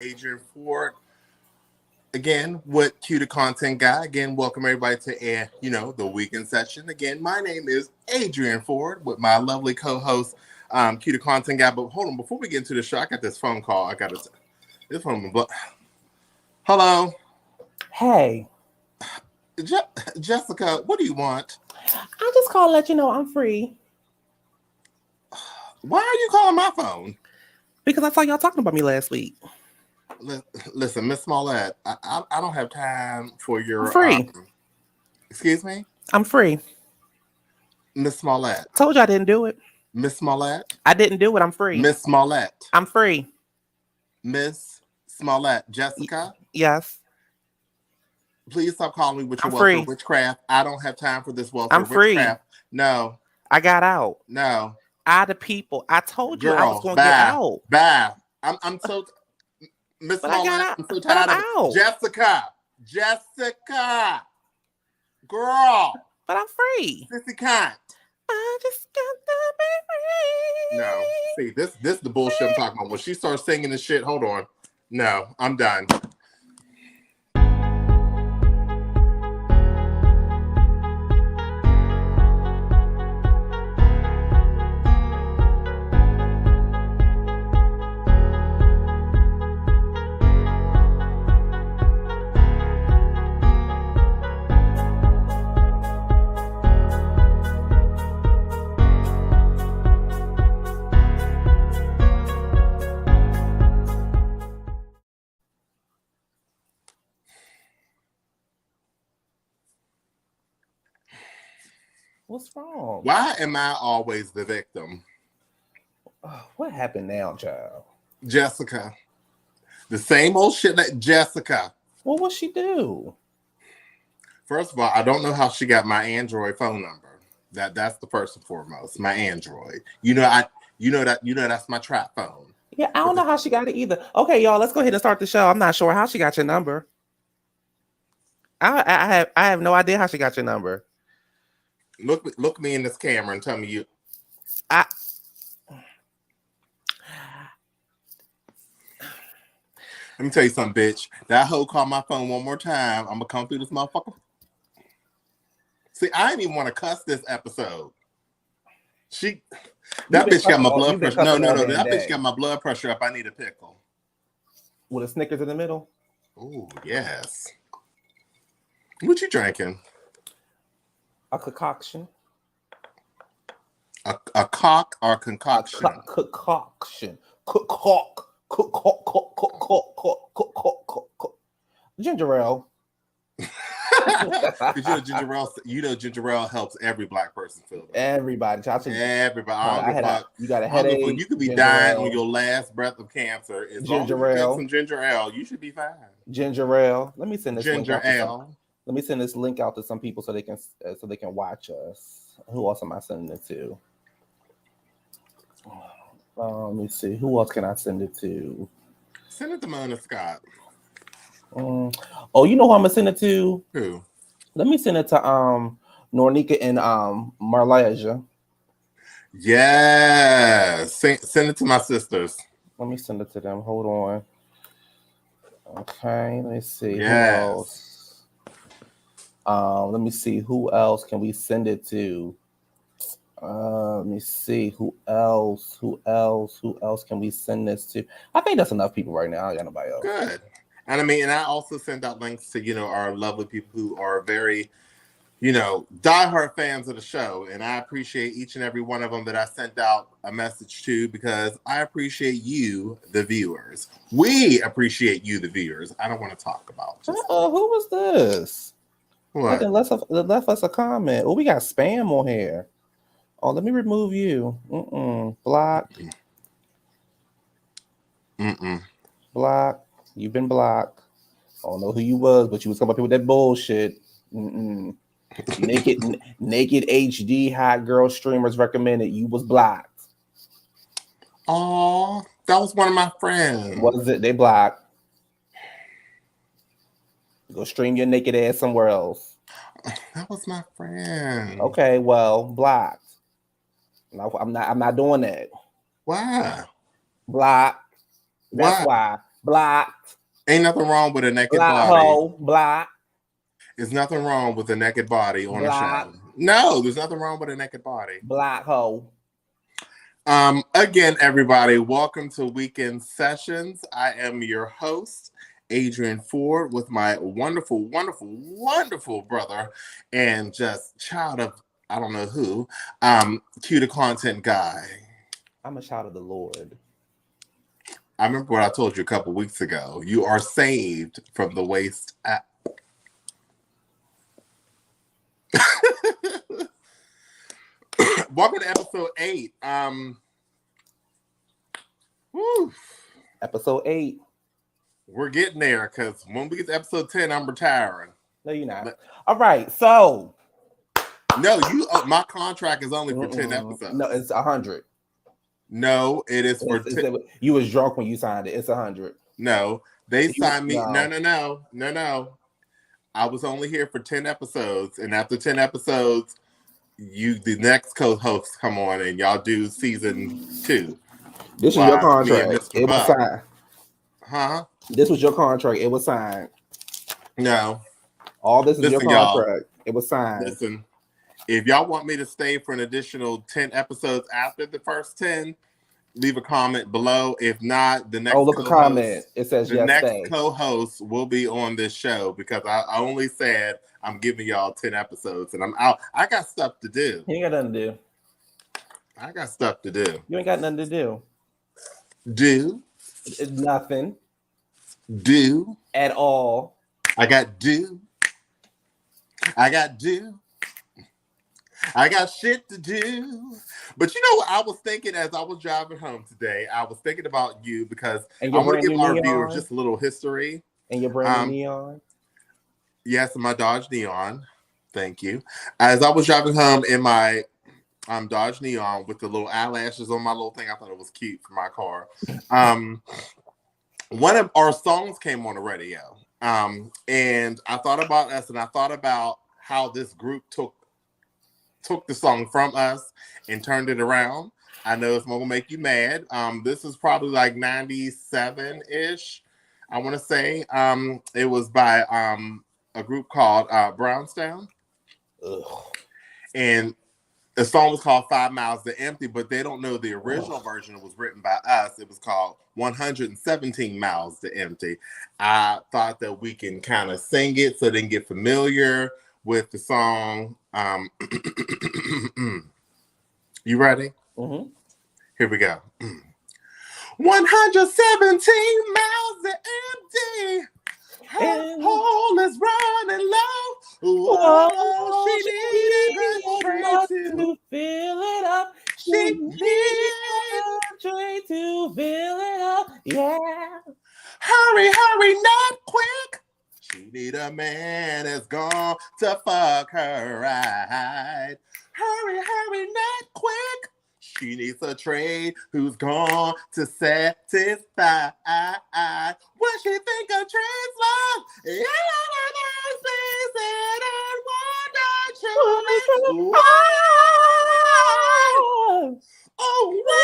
Adrian Ford again with QTheContentGuy. Again, welcome everybody to the weekend session. Again, my name is Adrian Ford with my lovely co-host QTheContentGuy. But hold on, before we get into the show, I got this phone call. This phone. Hello. Hey. Jessica, what do you want? I just called to let you know I'm free. Why are you calling my phone? Because I saw y'all talking about me last week. Listen, Miss Smollett, I don't have time for your... I'm free. Excuse me? I'm free. Miss Smollett. Told you I didn't do it. Miss Smollett? I didn't do it. I'm free. Miss Smollett. I'm free. Miss Smollett. Jessica? Yes. Please stop calling me with your welfare witchcraft. I don't have time for this welfare witchcraft. No. I got out. No. The people. I told you I was going to get out. Bye. I'm so... Miss Smollett, I'm so tired of it. Jessica. Girl. But I'm free. Sissy cunt. I just got to be free. No. See, this is the bullshit I'm talking about. When she starts singing this shit, hold on. No, I'm done. What's wrong? Why am I always the victim? What happened now, child? Jessica. The same old shit that Jessica. Well, what'd she do? First of all, I don't know how she got my Android phone number. That's the first and foremost. My Android. That's my trap phone. Yeah, I don't know how she got it either. Okay, y'all, let's go ahead and start the show. I'm not sure how she got your number. I have no idea how she got your number. Look me in this camera and tell me you. Let me tell you something, bitch. That hoe called my phone one more time. I'm gonna come through this motherfucker. See, I didn't even want to cuss this episode. That bitch got my blood pressure. No. That bitch got my blood pressure up. I need a pickle. With a Snickers in the middle? Oh, yes. What you drinking? A concoction. A cock or concoction? Concoction. Ginger ale. Ginger ale helps every black person feel better. Everybody. Everybody. You got a headache. You could be dying on your last breath of cancer. As long as you drink some ginger ale, you should be fine. Ginger ale. Let me send this ginger ale. Let me send this link out to some people so they can watch us. Who else am I sending it to? Let me see. Who else can I send it to? Send it to Mona Scott. You know who I'm gonna send it to? Who? Let me send it to Nornika and Marlasia. Yes. Send it to my sisters. Let me send it to them. Hold on. Okay, let me see. Yes. Who else? Let me see. Who else can we send it to? Let me see. Who else can we send this to? I think that's enough people right now. I got nobody else. Good. And I also send out links to, our lovely people who are very, diehard fans of the show. And I appreciate each and every one of them that I sent out a message to, because I appreciate you, the viewers. We appreciate you, the viewers. I don't want to talk about it. Who was this? What? They left us a comment. Oh, we got spam on here. Oh, let me remove you. Block. Block. You've been blocked. I don't know who you was, but you was coming up here with that bullshit. Naked HD hot girl streamers recommended. You was blocked. Oh, that was one of my friends. What is it? They blocked. Go stream your naked ass somewhere else. That was my friend. Okay, well, blocked. No, I'm not doing that. Why? Block. That's why. Blocked. Ain't nothing wrong with a naked Block body. hoe. Block. There's nothing wrong with a naked body on a Block. show. No, there's nothing wrong with a naked body. Block hoe. Again, everybody, welcome to Weekend Sessions. I am your host, Adrian Ford, with my wonderful, wonderful, wonderful brother and just child of I don't know who, Q the Content Guy. I'm a child of the Lord. I remember what I told you a couple weeks ago. You are saved from the waist. Welcome to episode 8. Woo. Episode 8. We're getting there because when we get to episode 10, I'm retiring. No, you're not. All right, so. No, my contract is only for 10 episodes. No, it's 100. No, it is for 10. You was drunk when you signed it. It's 100. No, they signed me. No. I was only here for 10 episodes, and after 10 episodes, the next co-hosts come on and y'all do season 2. This was your contract. It was signed. Huh? This was your contract. It was signed. No. All this is your contract. It was signed. Listen, if y'all want me to stay for an additional 10 episodes after the first 10, leave a comment below. If not, the next look a comment. It says the next co-host will be on this show because I only said I'm giving y'all 10 episodes and I'm out. I got stuff to do. You ain't got nothing to do. I got stuff to do. You ain't got nothing to do. Do? Nothing. Do? At all. I got do. I got do. I got shit to do. But you know what I was thinking as I was driving home today? I was thinking about you because I want to give our viewers just a little history. And your brand new neon? Yes, my Dodge Neon. Thank you. As I was driving home in my Dodge Neon with the little eyelashes on my little thing, I thought it was cute for my car. One of our songs came on the radio. And I thought about us and I thought about how this group took the song from us and turned it around. I know it's going to make you mad. This is probably like 97-ish, I want to say. It was by a group called Brownstown. Ugh. And the song was called 5 Miles to Empty, but they don't know the original version was written by us. It was called 117 Miles to Empty. I thought that we can kind of sing it so they can get familiar with the song. You ready? Mm-hmm. Here we go. 117 miles to empty. Her hole is running low. Whoa, she needed a train to fill it up. She needed a train to fill it up. Yeah. Hurry, not quick. She need a man that's gone to fuck her right. Hurry, not quick. She needs a train who's gone to satisfy. What she think a train's love? Oh, wow.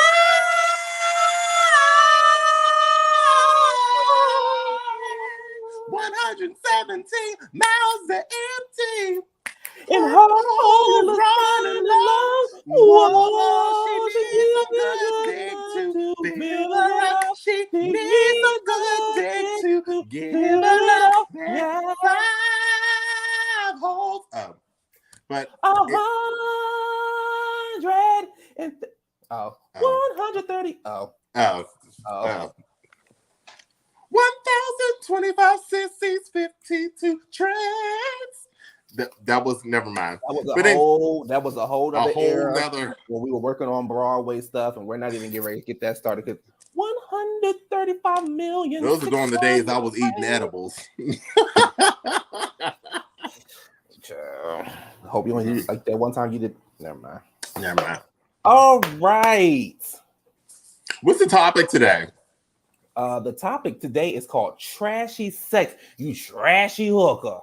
117 miles to empty. And her hole is running low. Whoa, she needs a good dick to fill her up. She needs a good dick to give her up. Yeah. 5 holes. But 100 and 130. 1,025 cc's, 52 trends. That was never mind. That was a whole other era when we were working on Broadway stuff, and we're not even getting ready to get that started because 135 million. Those are during the days I was eating edibles. I hope you only like that one time you did. Never mind. All right. What's the topic today? The topic today is called trashy sex. You trashy hooker.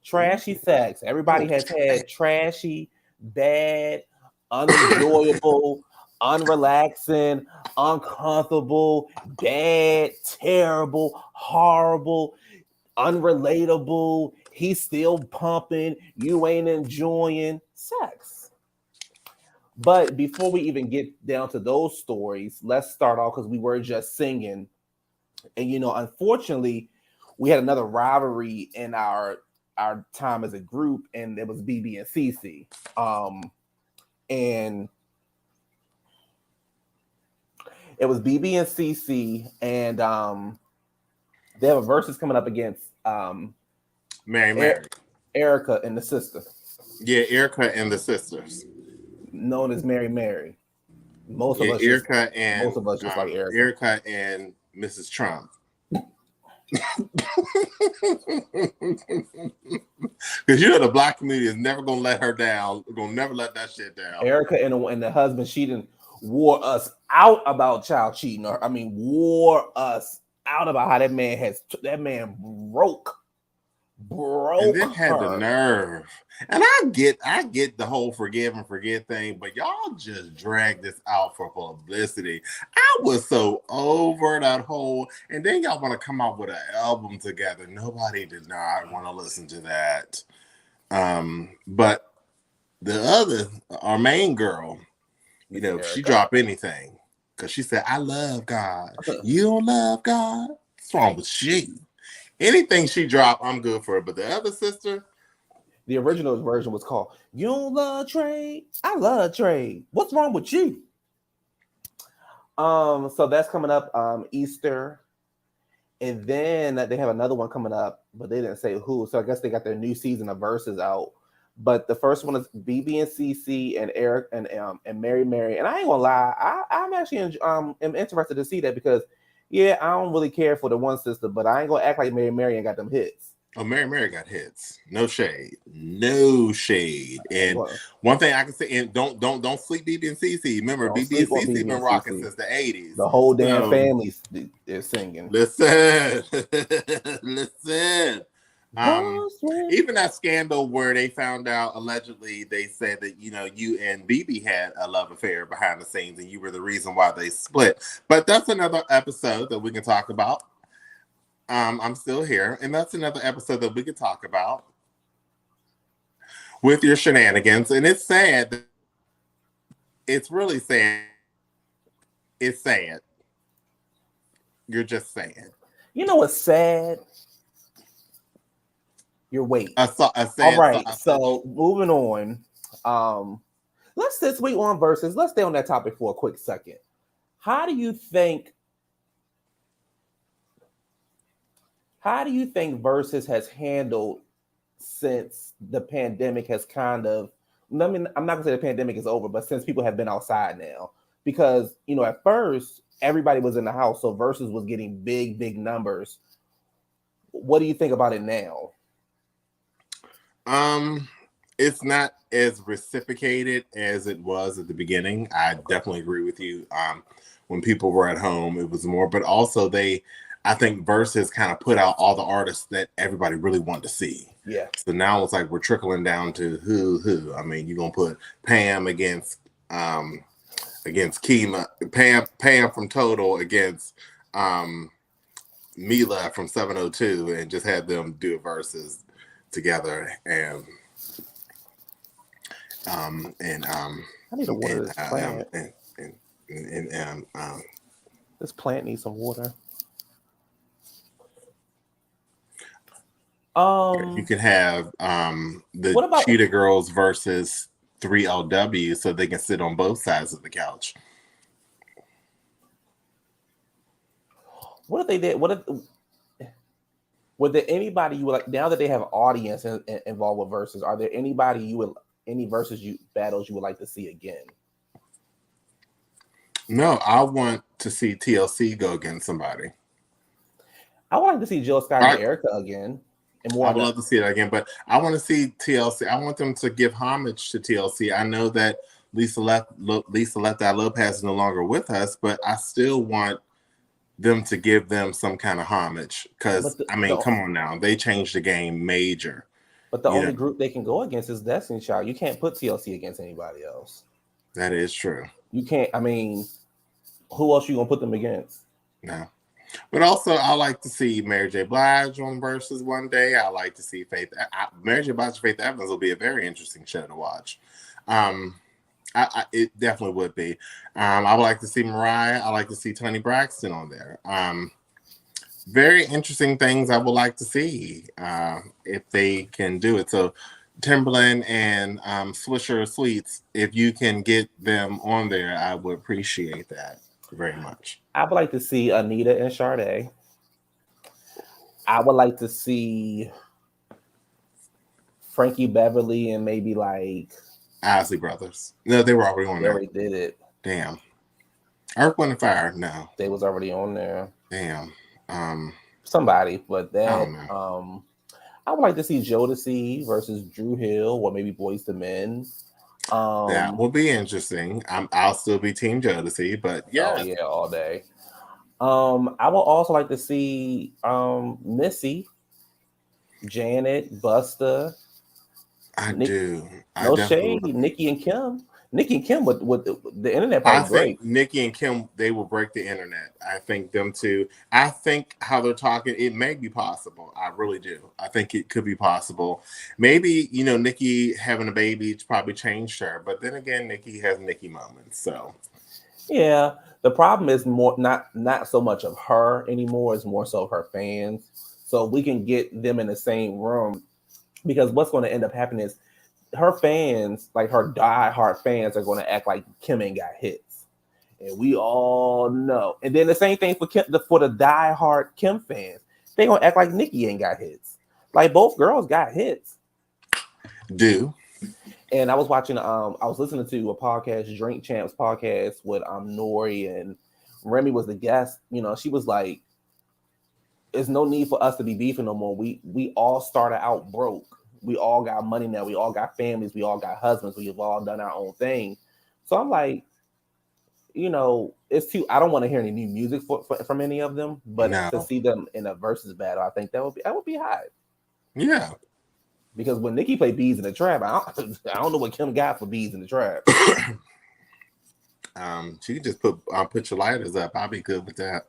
Trashy sex. Everybody has had trashy, bad, unenjoyable, unrelaxing, uncomfortable, bad, terrible, horrible, unrelatable. He's still pumping. You ain't enjoying sex. But before we even get down to those stories, let's start off because we were just singing. And unfortunately, we had another rivalry in our time as a group, and it was BB and CC. And it was BB and CC, and they have a versus coming up against Mary. Erica and the sister. Yeah, Erica and the sisters. Known as Mary. Most Yeah, of us just like Erica. Erica and Mrs. Trump. Because the black community is never gonna let her down. We're gonna never let that shit down. Erica and the husband, she didn't wore us out about child cheating. Wore us out about how that man broke. And then had the nerve. And I get the whole forgive and forget thing, but y'all just dragged this out for publicity. I was so over that whole, and then y'all want to come out with an album together. Nobody did not want to listen to that. But the other, our main girl, she dropped anything because she said, I love God. You don't love God? What's wrong with you? Anything she dropped, I'm good for it. But the other sister, the original version was called "You Don't Love Trade, I Love Trade. What's wrong with you?" So that's coming up Easter, and then they have another one coming up, but they didn't say who. So I guess they got their new season of verses out. But the first one is BB and CC and Eric and Mary, and I ain't gonna lie, I'm actually am interested to see that because. Yeah, I don't really care for the one sister, but I ain't gonna act like Mary ain't got them hits. Oh, Mary got hits. No shade. And one thing I can say, and don't sleep BB and CC. Remember, BB and CC been rocking since the 80s. The whole damn family is singing. Listen. Even that scandal where they found out, allegedly, they said that, you and BB had a love affair behind the scenes and you were the reason why they split. But that's another episode that we can talk about. I'm still here. And that's another episode that we could talk about with your shenanigans. And it's sad. It's really sad. It's sad. You're just sad. You know what's sad? Your weight. All right. So moving on. Since we on verses, let's stay on that topic for a quick second. How do you think verses has handled since the pandemic has kind of? I'm not gonna say the pandemic is over, but since people have been outside now, because at first everybody was in the house, so verses was getting big numbers. What do you think about it now? It's not as reciprocated as it was at the beginning. I definitely agree with you. When people were at home, it was more, but also I think Versus kind of put out all the artists that everybody really wanted to see. Yeah. So now it's like we're trickling down to who. I mean, you're gonna put Pam against Kima, Pam from Total against Mila from 702, and just had them do a Versus together and I need to water this plant. This plant needs some water. You could have the Cheetah Girls versus 3LW, so they can sit on both sides of the couch. What if they did? Would there anybody you would like, now that they have audience involved with verses? Are there any versus battles you would like to see again? No, I want to see TLC go against somebody. I would like to see Jill Scott and Erica again. I would love to see it again, but I want to see TLC. I want them to give homage to TLC. I know that Lisa Lopez is no longer with us, but I still want them to give them some kind of homage because come on now, they changed the game major. But the only group they can go against is Destiny Child. You can't put TLC against anybody else. That is true. You can't. I mean, who else you gonna put them against? No. But also, I like to see Mary J. Blige on Versus one day. I like to see Mary J. Blige and Faith Evans will be a very interesting show to watch. It definitely would be. I would like to see Mariah. I like to see Toni Braxton on there. Very interesting things I would like to see if they can do it. So Timberland and Swisher Sweets, if you can get them on there, I would appreciate that very much. I would like to see Anita and Sade. I would like to see Frankie Beverly and maybe like Isley Brothers. No, they were already on they there. already did it. Damn. Earth, Wind, and Fire. No. They was already on there. Damn. Somebody, but that I don't know. I would like to see Jodeci versus Drew Hill or maybe Boyz II Men. That will be interesting. I'll still be Team Jodeci, but yeah. Oh yeah, all day. I would also like to see Missy, Janet, Busta. I do. No shade, Nikki and Kim. Nikki and Kim with the internet I probably think great. Nikki and Kim, they will break the internet. I think them two. I think how they're talking, it may be possible. I really do. I think it could be possible. Maybe, Nikki having a baby probably changed her. But then again, Nikki has Nikki moments. So yeah, the problem is more not so much of her anymore, it's more so of her fans. So we can get them in the same room because what's going to end up happening is her fans, like her diehard fans, are going to act like Kim ain't got hits, and we all know. And then the same thing for the diehard Kim fans, they gonna act like Nicki ain't got hits. Like both girls got hits. Do. And I was watching. I was listening to a podcast, Drink Champs podcast, with Nori and Remy was the guest. She was like, "There's no need for us to be beefing no more. We all started out broke. We all got money now. We all got families. We all got husbands. We've all done our own thing." So I'm like, it's too. I don't want to hear any new music from any of them, but to see them in a versus battle, I think that would be hot. Yeah. Because when Nicki played Bees in the Trap, I don't know what Kim got for Bees in the Trap. She can just put your lighters up. I'll be good with that.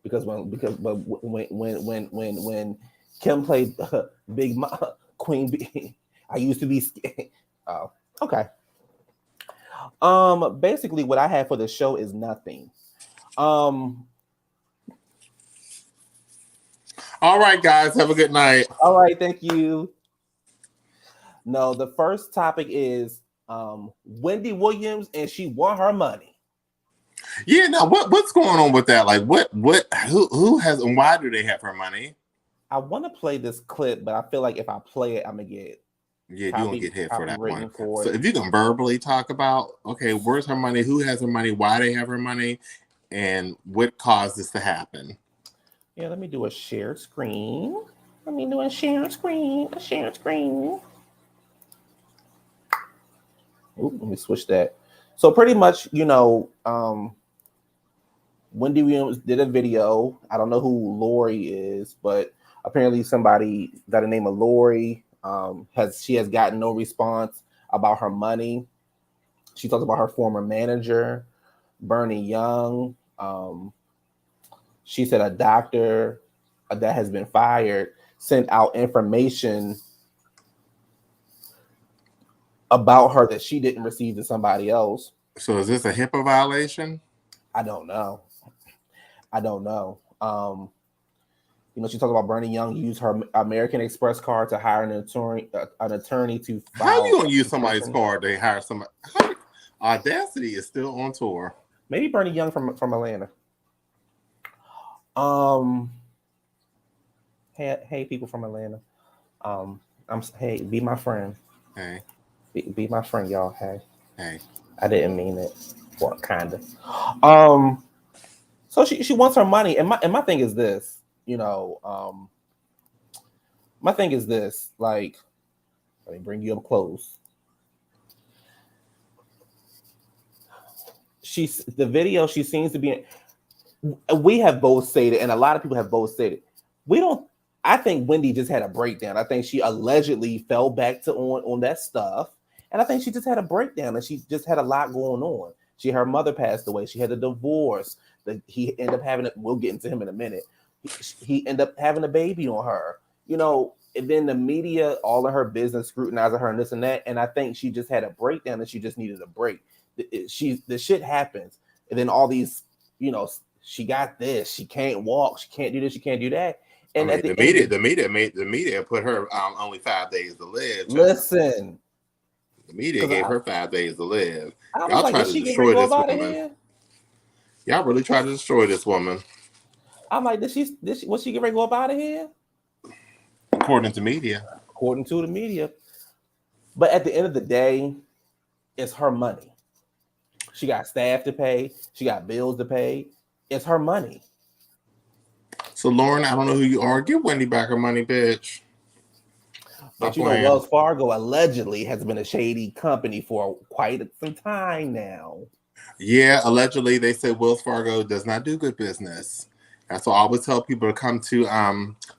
Because when Kim played Big Queen Bee, I used to be scared. Oh, okay. Basically, what I have for the show is nothing. All right, guys, have a good night. All right, thank you. No, the first topic is Wendy Williams, and she won her money. Yeah, now what's going on with that? Like, who has, and why do they have her money? I want to play this clip, but I feel like if I play it, I'm gonna get. Yeah, you won't get hit for that one. So if you can verbally talk about, okay, where's her money? Who has her money? Why they have her money? And what caused this to happen? Yeah, let me do a shared screen. Let me do a shared screen. Ooh, let me switch that. So pretty much, Wendy Williams did a video. I don't know who Lori is, but apparently somebody got a name of Lori. She has gotten no response about her money. She talks about her former manager, Bernie Young. She said a doctor that has been fired sent out information about her that she didn't receive to somebody else. So is this a HIPAA violation? I don't know. She talked about Bernie Young used her American Express card to hire an attorney to file. How are you gonna use somebody's card to hire somebody? Audacity is still on tour. Maybe Bernie Young from Atlanta. Hey, people from Atlanta. Hey, be my friend. Hey, be my friend, y'all. Hey. I didn't mean it. Well, kinda. So she wants her money, and my thing is this. My thing is this. Like, let me bring you up close. The video. She seems to be. We have both stated, and a lot of people have both stated, we don't. I think Wendy just had a breakdown. I think she allegedly fell back on that stuff, And I think she just had a breakdown and she just had a lot going on. Her mother passed away. She had a divorce. He ended up having we'll get into him in a minute. He ended up having a baby on her, and then the media, all of her business scrutinizing her and this and that. And I think she just had a breakdown and she just needed a break. The shit happens. And then all these, she got this, she can't walk, she can't do this, she can't do that. And at the media put her only 5 days to live. Listen. The media gave her 5 days to live. Y'all tried to destroy this woman. Y'all really tried to destroy this woman. I'm like, was she get ready to go up out of here? According to media. According to the media. But at the end of the day, it's her money. She got staff to pay. She got bills to pay. It's her money. So, Lauren, I don't know who you are. Give Wendy back her money, bitch. But Wells Fargo allegedly has been a shady company for quite some time now. Yeah, allegedly they say Wells Fargo does not do good business. That's why I always tell people to come to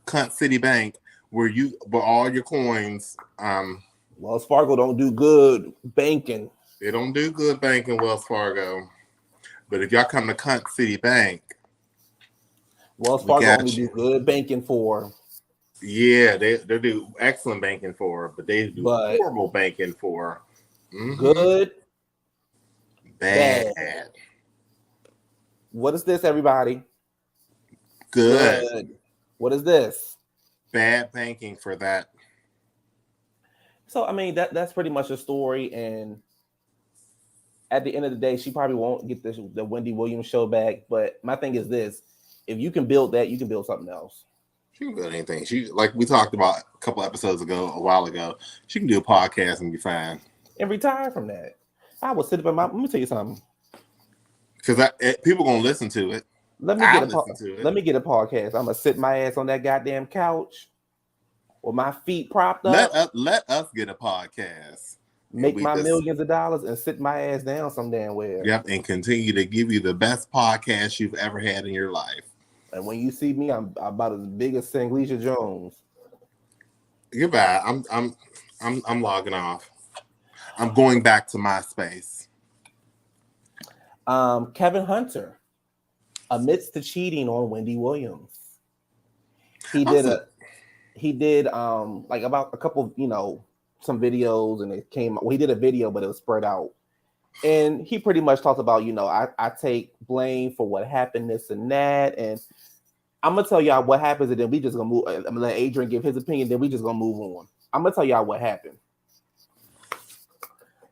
Cunt City Bank where all your coins. Wells Fargo don't do good banking. They don't do good banking, Wells Fargo. But if y'all come to Cunt City Bank, Wells Fargo only do good banking for. Yeah, they do excellent banking for, but they do horrible banking for. Good. Bad. What is this, everybody? Good. What is this? Bad banking for that. So, I mean, that's pretty much the story. And at the end of the day, she probably won't get the Wendy Williams show back. But my thing is this. If you can build that, you can build something else. She can build anything. She, like we talked about a couple episodes ago, a while ago, she can do a podcast and be fine. And retire from that. I would sit up in let me tell you something. Because people going to listen to it. Let me get a podcast. I'm going to sit my ass on that goddamn couch with my feet propped up. Let us get a podcast. Make my millions of dollars and sit my ass down some damn where. Yep, and continue to give you the best podcast you've ever had in your life. And when you see me, I'm about as big as Sangleisha Jones. Goodbye. I'm logging off. I'm going back to MySpace. Kevin Hunter admits to cheating on Wendy Williams. He did like about a couple, some videos, and it came. Well, he did a video, but it was spread out, and he pretty much talked about, I take blame for what happened, this and that, and I'm gonna tell y'all what happens, and then we just gonna move. I'm gonna let Adrian give his opinion, then we just gonna move on. I'm gonna tell y'all what happened.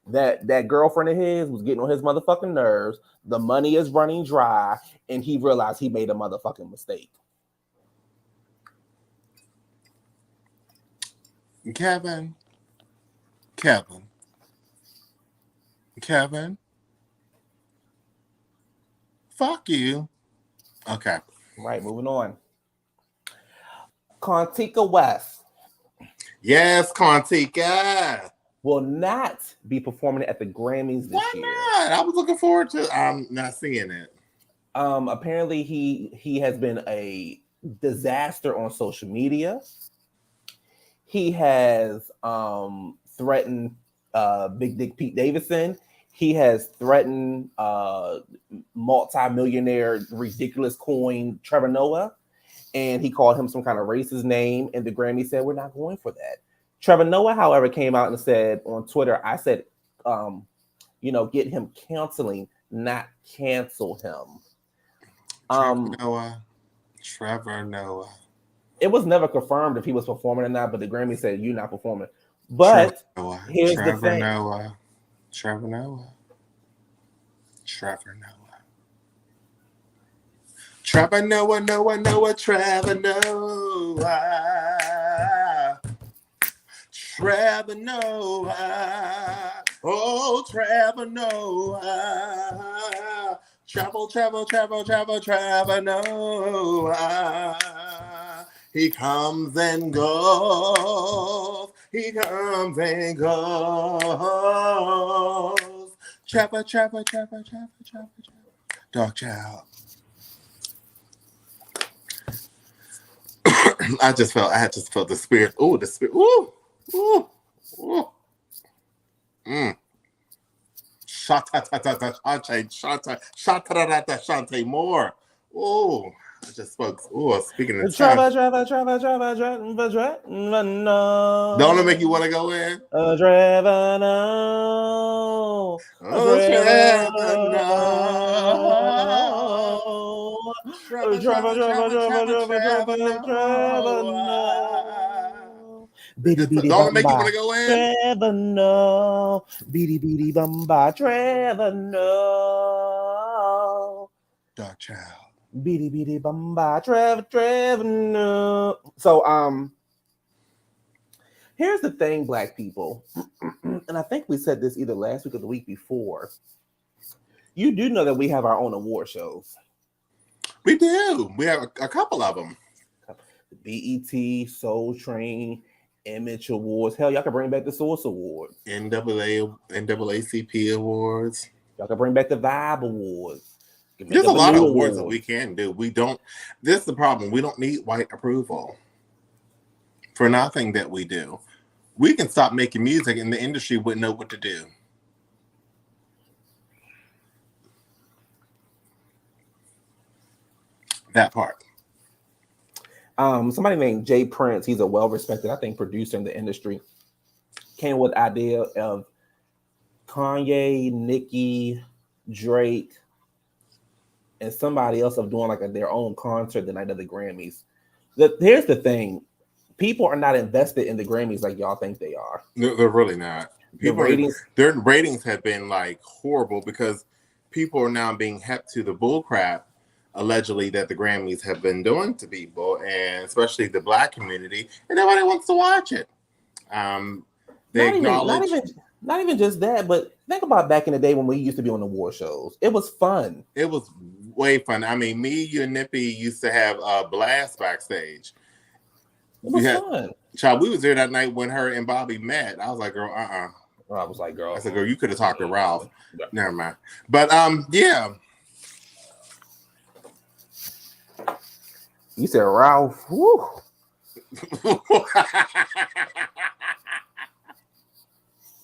That girlfriend of his was getting on his motherfucking nerves. The money is running dry, and he realized he made a motherfucking mistake. Kevin. Fuck you. Okay. Right, moving on. Contika West. Yes, Contika. Will not be performing at the Grammys this year. Why not? I was looking forward to not seeing it. Apparently he has been a disaster on social media. He has threatened Big Dick Pete Davidson. He has threatened multi-millionaire ridiculous coin Trevor Noah, and he called him some kind of racist name, and the Grammy said, we're not going for that. Trevor Noah, however, came out and said on Twitter, I said, get him counseling, not cancel him. Trevor Noah. It was never confirmed if he was performing or not, but the Grammy said, you're not performing. But here's the thing. Trevor Noah. Oh, Trevor Noah. Trevor Noah. He comes and goes. Trevor. Dog child. I just felt the spirit. Oh, the spirit. Ooh. Shante more. Oh, I just spoke. Oh, speaking in tongues. Trevor, Don't it no. make you want to go in? Trevor, no. Oh, Trevor, Trevor, no. no. Trevor, Trevor, Trevor, Trevor, Trevor, Trevor, Trevor, Trevor, Trevor, Trevor, Trevor, no. no. Bitty bitty Don't it make you want bamba, to go in? Trevor, no. Bitty bitty bamba, Trevor, no. Dark child. Bitty bitty bamba, Trevor, no. So here's the thing, Black people, and I think we said this either last week or the week before. You do know that we have our own award shows. We do. We have a couple of them. The BET, Soul Train, Image Awards. Hell, y'all can bring back the Source Awards. NAACP awards. Y'all can bring back the Vibe Awards. There's a lot of awards that we can do. We don't. This is the problem. We don't need white approval for nothing that we do. We can stop making music, and the industry wouldn't know what to do. That part. Somebody named Jay Prince, he's a well-respected, I think, producer in the industry, came with the idea of Kanye, Nicki, Drake, and somebody else of doing like their own concert the night of the Grammys. Here's the thing. People are not invested in the Grammys like y'all think they are. They're really not. Their ratings have been like horrible because people are now being hep to the bullcrap allegedly that the Grammys have been doing to people, and especially the Black community, and nobody wants to watch it. They acknowledge not even just that, but think about back in the day when we used to be on the award shows. It was fun. It was way fun. I mean, me, you, and Nippy used to have a blast backstage. It was fun. Child, we was there that night when her and Bobby met. I was like, girl, I was like, girl. I said, girl, you could have talked to Ralph. Yeah. Never mind. But yeah. You said Ralph. Woo.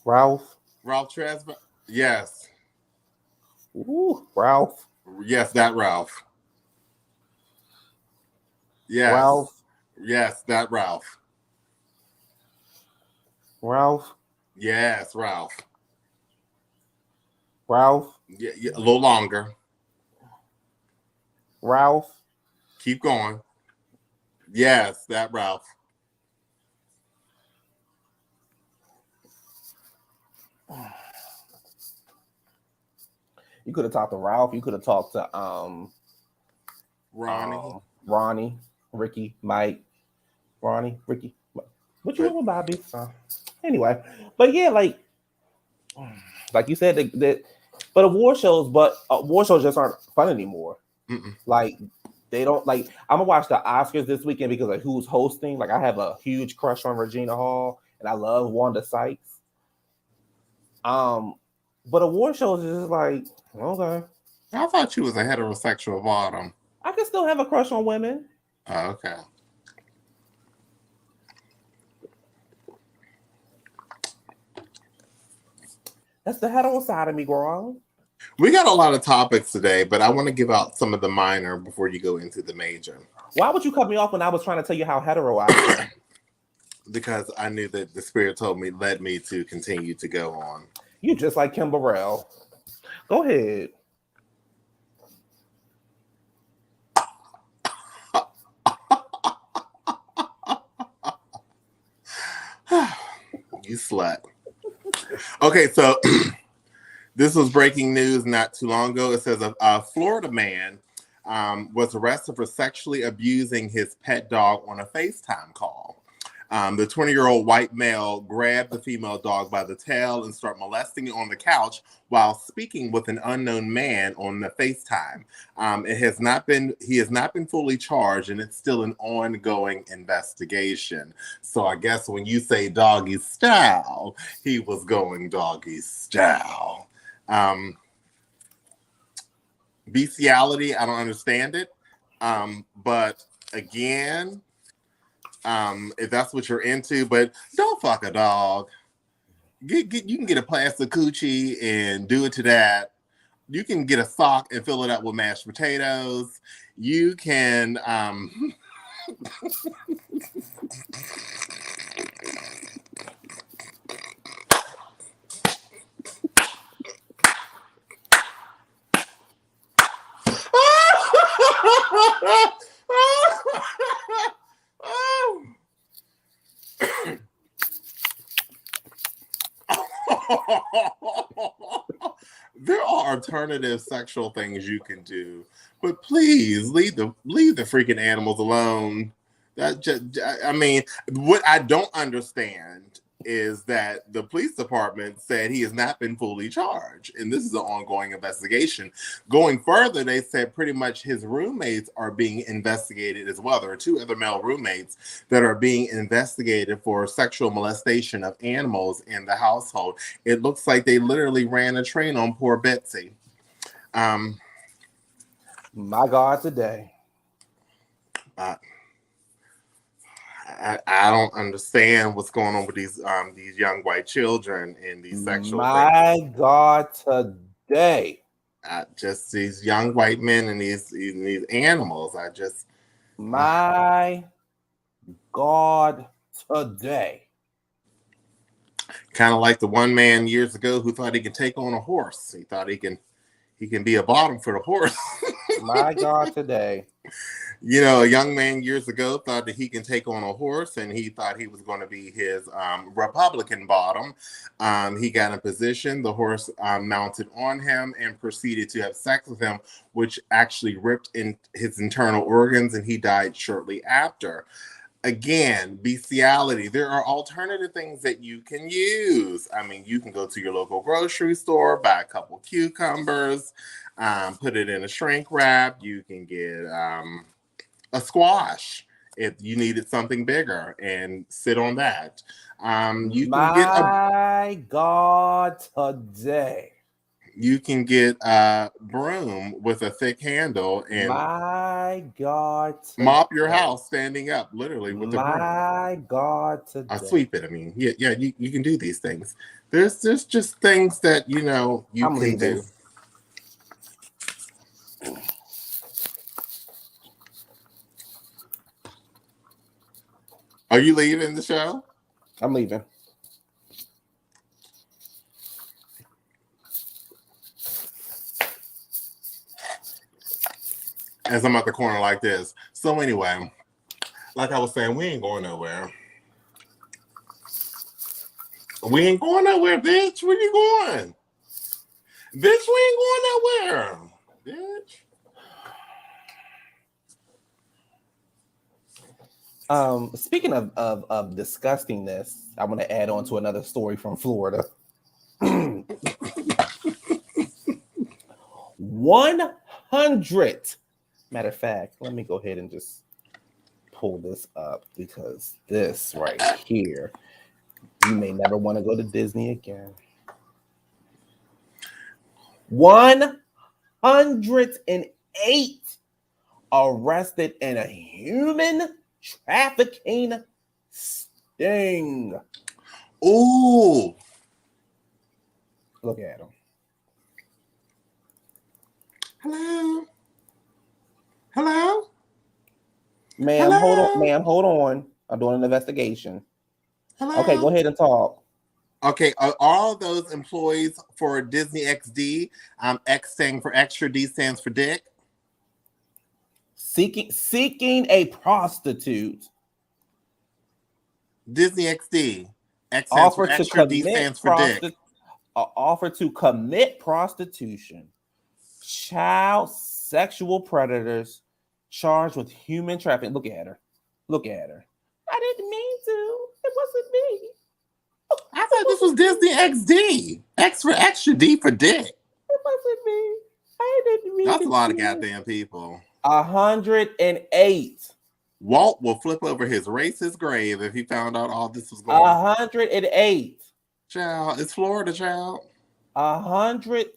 Ralph Tresvant. Yes. Ooh, Ralph. Yes, that Ralph. Yes. Ralph. Yes, that Ralph. Ralph. Yes, Ralph. Ralph. Yeah, a little longer. Ralph. Keep going. Yes, that Ralph. You could have talked to Ralph. You could have talked to Ronnie, Ricky, Mike, Ronnie, Ricky. What you want, Bobby? Anyway, but yeah, like you said, but award shows just aren't fun anymore. Mm-mm. Like they don't like. I'm gonna watch the Oscars this weekend because of who's hosting. Like I have a huge crush on Regina Hall, and I love Wanda Sykes. But award shows is just like, okay. I thought you was a heterosexual bottom. I can still have a crush on women. Oh, okay. That's the hetero side of me, girl. We got a lot of topics today, but I want to give out some of the minor before you go into the major. Why would you cut me off when I was trying to tell you how hetero I am? Because I knew that the spirit led me to continue to go on. You just like Kim Burrell. Go ahead. You slut. Okay, so this was breaking news not too long ago. It says a Florida man was arrested for sexually abusing his pet dog on a FaceTime call. The 20-year-old white male grabbed the female dog by the tail and started molesting it on the couch while speaking with an unknown man on the FaceTime. He has not been fully charged, and it's still an ongoing investigation. So I guess when you say doggy style, he was going doggy style. Bestiality, I don't understand it. But again, if that's what you're into, but don't fuck a dog. You can get a plastic coochie and do it to that. You can get a sock and fill it up with mashed potatoes. You can there are alternative sexual things you can do, but please leave the freaking animals alone. That just, I mean, what I don't understand is that the police department said he has not been fully charged, and this is an ongoing investigation. Going further, they said pretty much his roommates are being investigated as well. There are two other male roommates that are being investigated for sexual molestation of animals in the household. It looks like they literally ran a train on poor Betsy. My God, today. I don't understand what's going on with these young white children and these sexual things. My God, today. Just these young white men and these animals. My God, today. Kind of like the one man years ago who thought he could take on a horse. He thought he can be a bottom for the horse. My God, today. You know, a young man years ago thought that he can take on a horse, and he thought he was going to be his Republican bottom. He got in position. The horse mounted on him and proceeded to have sex with him, which actually ripped in his internal organs, and he died shortly after. Again, bestiality. There are alternative things that you can use. I mean, you can go to your local grocery store, buy a couple cucumbers, put it in a shrink wrap. You can get a squash if you needed something bigger and sit on that. You can get My God, today. You can get a broom with a thick handle and my God, today. mop your house standing up, literally with a broom. My God, today. Sweep it. I mean, yeah, you can do these things. There's just things that you I'm can leaving. do. Are you leaving the show? I'm leaving. As I'm at the corner like this. So anyway, like I was saying, we ain't going nowhere. We ain't going nowhere, bitch. Where you going? Bitch, we ain't going nowhere. Bitch. Speaking of disgustingness, I want to add on to another story from Florida. 100. Matter of fact, let me go ahead and just pull this up because this right here, you may never want to go to Disney again. 108 arrested in a human trafficking sting. Ooh. Look at him. Hello? Hello? Ma'am, Hello? hold on. Ma'am, hold on. I'm doing an investigation. Hello? Okay, go ahead and talk. Okay, are all those employees for Disney XD, X standing for extra, D stands for dick? Seeking a prostitute. Disney XD. X stands for extra, D stands for dick. Offer to commit prostitution. Child sexual predators charged with human trafficking. Look at her. Look at her. I didn't mean to. It wasn't me. I thought this was Disney XD. X for extra, D for dick. It wasn't me. I didn't mean. That's a lot of goddamn people. 108. Walt will flip over his racist grave if he found out all this was going on. 108. Child, it's Florida, child. 100.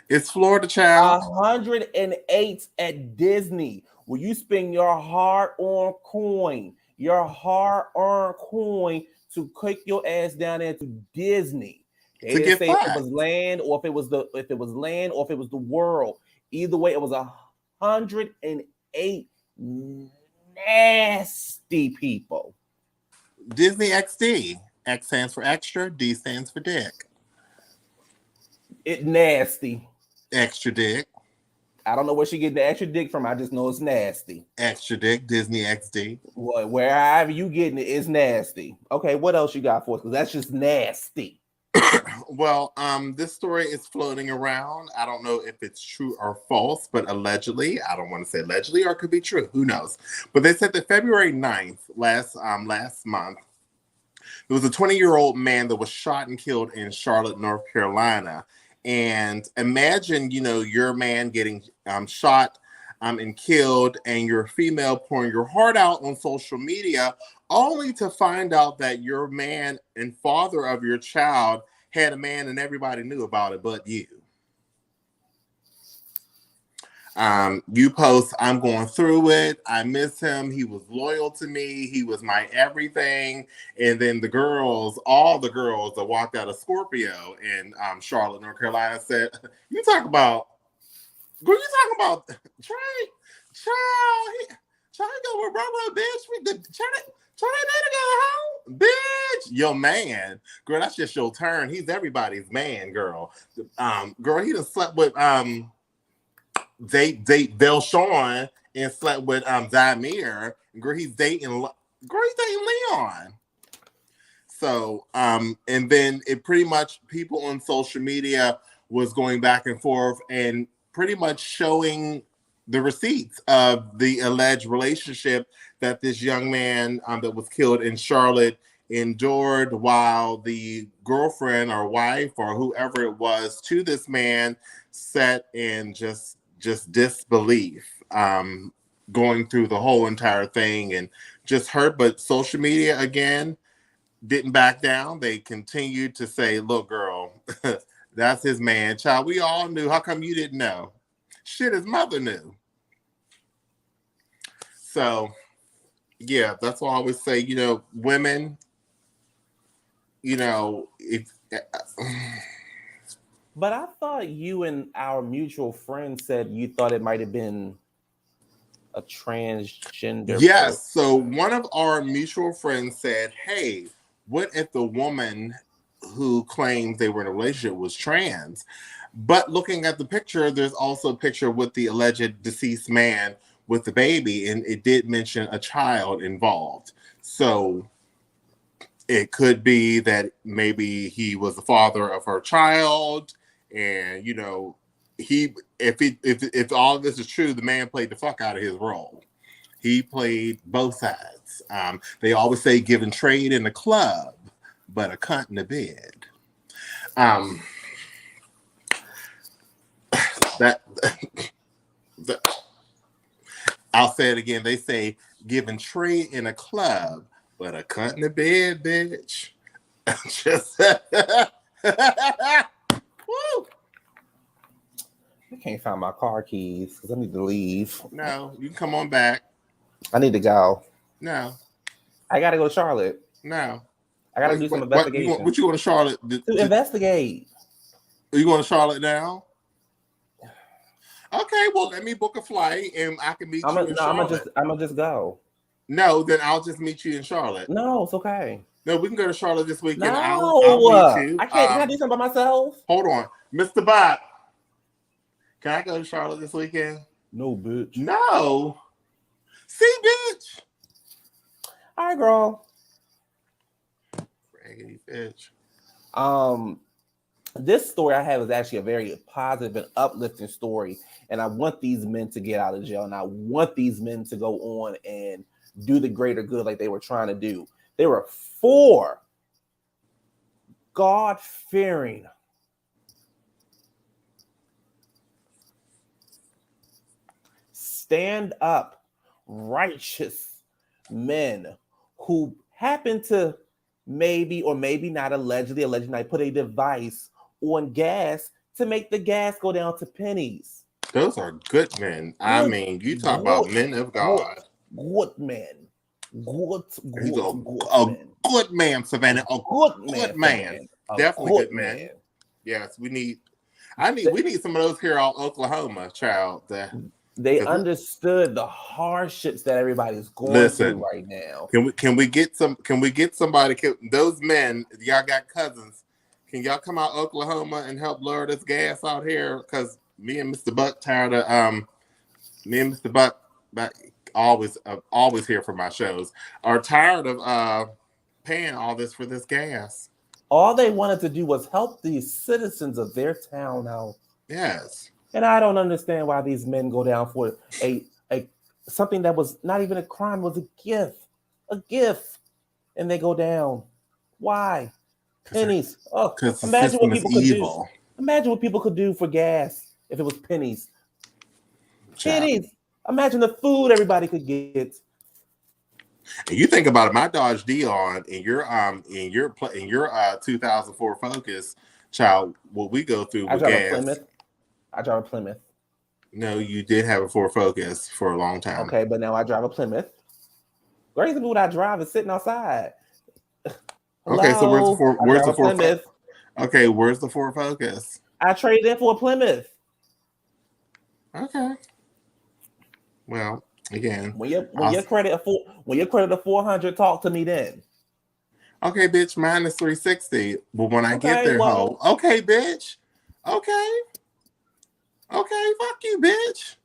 It's Florida, child. 108 at Disney, where you spend your hard-earned coin to kick your ass down there to Disney. They To didn't get say if it was fucked. land or if it was the world. Either way, it was 108 nasty people. Disney XD. X stands for extra, D stands for dick. It nasty. Extra dick. I don't know where she getting the extra dick from. I just know it's nasty. Extra dick, Disney XD. Wherever you getting it, it's nasty. Okay, what else you got for us? Because that's just nasty. Well, this story is floating around. I don't know if it's true or false, but allegedly, I don't want to say allegedly, or it could be true. Who knows? But they said that February 9th, last month, there was a 20-year-old man that was shot and killed in Charlotte, North Carolina. And imagine, your man getting shot and killed, and your female pouring your heart out on social media, only to find out that your man and father of your child had a man and everybody knew about it but you. You post, I'm going through it. I miss him. He was loyal to me. He was my everything. And then all the girls that walked out of Scorpio in Charlotte, North Carolina said, you talk about Trey, child, go with Rubber, bitch. Try that nigga go home, bitch. Yo, man, girl, that's just your turn. He's everybody's man, girl. Girl, he done slept with Velshawn and slept with Zamir. Girl, he's dating Leon. So, and then it pretty much people on social media was going back and forth and pretty much showing the receipts of the alleged relationship that this young man that was killed in Charlotte endured, while the girlfriend or wife or whoever it was to this man sat in just disbelief, going through the whole entire thing and just hurt. But social media again didn't back down. They continued to say, look, girl, that's his man. Child, we all knew. How come you didn't know? Shit, his mother knew. So, yeah, that's why I always say, women, if... But I thought you and our mutual friend said you thought it might have been a transgender Yes. person. So one of our mutual friends said, hey, what if the woman who claims they were in a relationship was trans? But looking at the picture, there's also a picture with the alleged deceased man with the baby, and it did mention a child involved. So it could be that maybe he was the father of her child, and if all of this is true, the man played the fuck out of his role. He played both sides. They always say give and trade in the club, but a cunt in the bed. I'll say it again. They say give and trade in a club, but a cunt in the bed, bitch. Just woo. I can't find my car keys because I need to leave. No, you can come on back. I need to go. No. I got to go to Charlotte. No. I got to do some investigation. What you want to Charlotte? To investigate. Are you going to Charlotte now? Okay, well, let me book a flight and I can meet you in Charlotte. I'm going to just go. No, then I'll just meet you in Charlotte. No, it's okay. No, we can go to Charlotte this weekend. No, I'll meet you. I can't. Can I do something by myself? Hold on. Mr. Bot, can I go to Charlotte this weekend? No, bitch. No. See, bitch. All right, girl. Raggedy bitch. This story I have is actually a very positive and uplifting story, and I want these men to get out of jail, and I want these men to go on and do the greater good like they were trying to do. There were 4 God-fearing, stand-up, righteous men who happened to maybe or maybe not allegedly put a device on gas to make the gas go down to pennies. Those are good men. I mean, you talk about men of God. Good men. He's a man. good man, Savannah. A Good good man, man. a Definitely good good man. man. Yes, we need some of those here out Oklahoma, child. They understood the hardships that everybody's going through Listen, right now. can we get somebody? Those men, y'all got cousins. Can y'all come out Oklahoma and help lower this gas out here? Because me and Mr. Buck tired of me and Mr. Buck always here for my shows are tired of paying all this for this gas. All they wanted to do was help these citizens of their town out. Yes. And I don't understand why these men go down for a something that was not even a crime, was a gift, and they go down. Why? Pennies. Oh, Because the imagine what system is people could evil. do. Imagine what people could do for gas if it was pennies. Child. Pennies. Imagine the food everybody could get. And you think about it, my Dodge Dion in your 2004 Focus, child, what we go through I with drive a gas. Plymouth. I drive a Plymouth. No, you did have a Ford Focus for a long time. Okay, but now I drive a Plymouth. Crazy what I drive is sitting outside. Hello? Okay, so where's the Ford Plymouth? Okay, where's the Ford Focus? I traded in for a Plymouth. Okay. Well, again, When your credit a 400, talk to me then. Okay, bitch, mine is 360. But when I get there, okay, bitch. Okay, fuck you, bitch.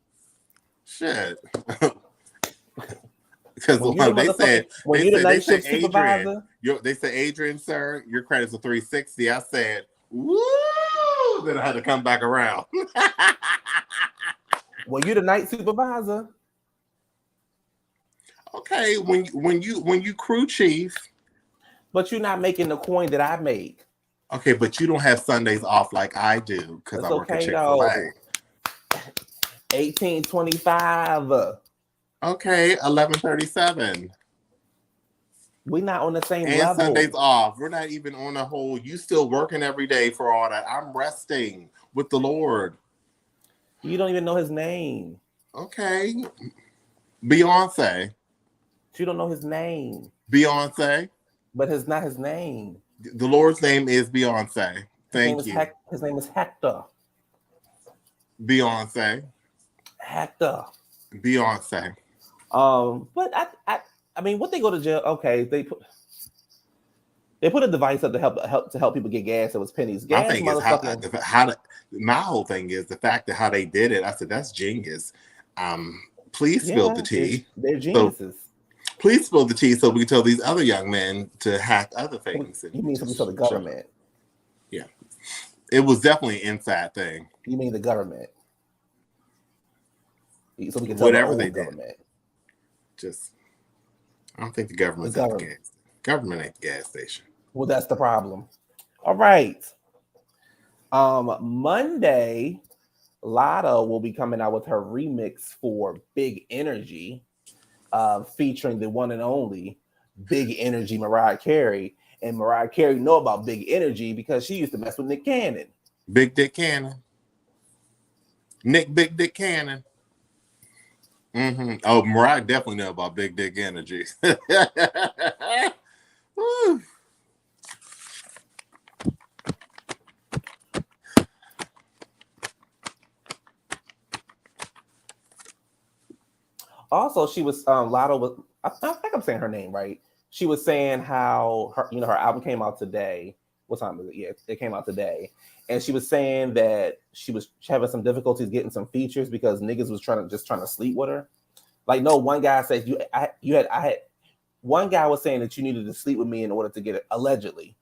Shit. Because they said Adrian, they said Adrian, sir, your credit's a 360. I said, woo. Then I had to come back around. Well, you the night supervisor. Okay, when you crew chief, but you're not making the coin that I make. Okay, but you don't have Sundays off like I do because I work at Chick-fil-A. 1825. Okay, 11:37. We're not on the same level. And Sundays off. We're not even on a whole. You still working every day for all that. I'm resting with the Lord. You don't even know his name. Okay, Beyonce. You don't know his name. Beyonce. But it's not his name. The Lord's name is Beyonce. Thank you. His name is Hector. Beyonce. Hector. Beyonce. But I mean, what they go to jail? Okay, they put a device up to help people get gas. It was pennies. Gas, my thing is my whole thing is the fact that how they did it. I said that's genius. Please spill the tea. They're geniuses. Please spill the tea so we can tell these other young men to hack other things. You mean something to the government? Yeah. It was definitely an inside thing. You mean the government? So we can tell whatever they government. Did. I don't think the government's at the gas. Government ain't the gas station. Well, that's the problem. All right. Monday, Lotto will be coming out with her remix for Big Energy. Featuring the one and only Big Energy Mariah Carey. And Mariah Carey know about Big Energy because she used to mess with Nick Cannon. Big Dick Cannon. Big Dick Cannon. Mm-hmm. Oh, Mariah definitely know about Big Dick Energy. Also, she was Lotto was. I think I'm saying her name right. She was saying how her album came out today. What time is it? Yeah, it came out today, and she was saying that she was having some difficulties getting some features because niggas was trying to sleep with her. Like, no, one guy said one guy was saying that you needed to sleep with me in order to get it. Allegedly,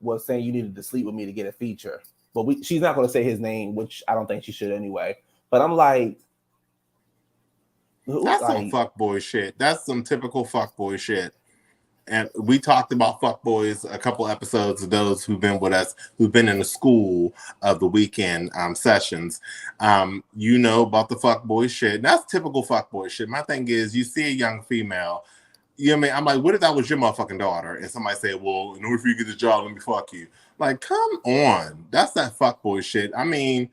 was saying you needed to sleep with me to get a feature. But she's not going to say his name, which I don't think she should anyway. But I'm like. That's some fuckboy shit. That's some typical fuckboy shit. And we talked about fuckboys a couple episodes of those who've been with us, who've been in the school of the weekend sessions. You know about the fuckboy shit. And that's typical fuckboy shit. My thing is, you see a young female, you know what I mean? I'm like, what if that was your motherfucking daughter? And somebody say, well, in order for you to get the job, let me fuck you. Like, come on. That's that fuckboy shit. I mean,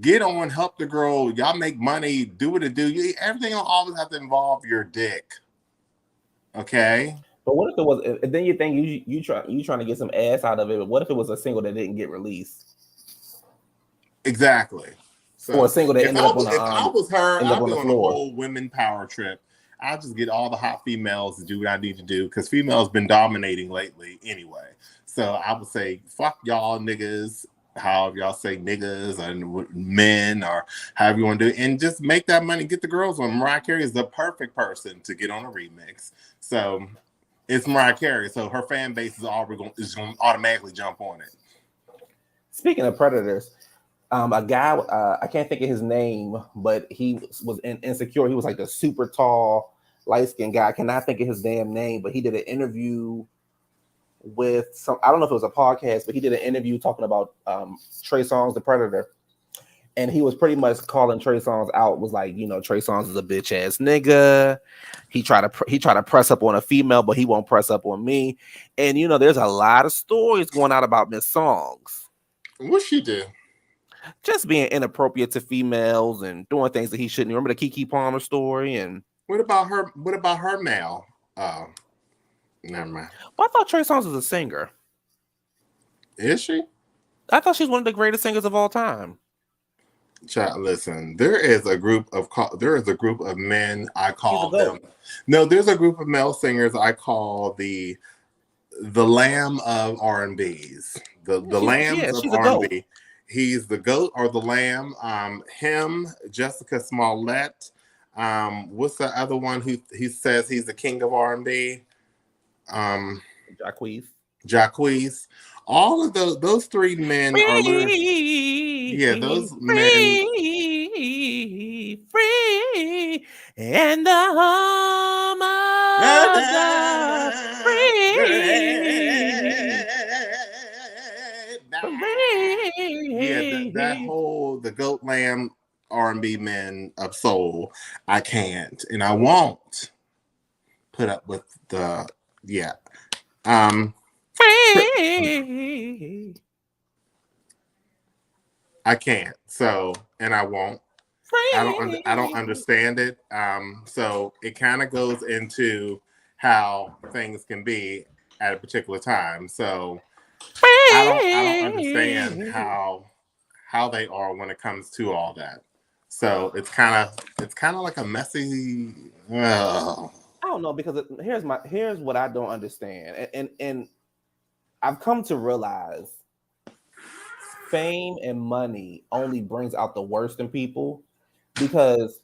get on, help the girl. Y'all make money, do what it do. Everything will always have to involve your dick. Okay. But what if it was? And then you think you trying to get some ass out of it. But what if it was a single that didn't get released, Exactly. or a So single that if I was her, ended up I'd on be the on a floor? whole women power trip. I'll just get all the hot females to do what I need to do because females been dominating lately anyway. So I would say, fuck y'all niggas, however y'all say niggas and men or however you want to do it, and just make that money, get the girls on. Mariah Carey is the perfect person to get on a remix. So it's Mariah Carey, so her fan base is going to automatically jump on it. Speaking of predators, a guy I can't think of his name, but he was in Insecure. He was like the super tall, light skinned guy. I cannot think of his damn name, but he did an interview with some. I don't know if it was a podcast, but he did an interview talking about Trey Songz, the Predator, and he was pretty much calling Trey Songz out. Was like, Trey Songz is a bitch ass nigga. He tried to press up on a female, but he won't press up on me. And there's a lot of stories going out about Miss Songs What she do? just being inappropriate to females and doing things that he shouldn't. Remember the Keke Palmer story? And What about her? What about her male? Never mind. well, I thought Trey Songz was a singer. Is she? I thought she's one of the greatest singers of all time. Child, listen. There is a group of men. I call them. No, there's a group of male singers I call the lamb of R&B's. The lambs of she's a goat. R&B. He's the goat or the lamb. Him, Jessica Smollett. What's the other one who he says he's the king of R&B? Jacquees. All of those three men are literally, yeah, those men. Free and the home of the free. Yeah, that whole the goat lamb R&B men of soul, I can't and I won't put up with the I can't. So, and I won't. I don't understand it. So it kind of goes into how things can be at a particular time. So I don't understand how they are when it comes to all that. So it's kind of like a messy. I don't know, because here's what I don't understand, and I've come to realize fame and money only brings out the worst in people, because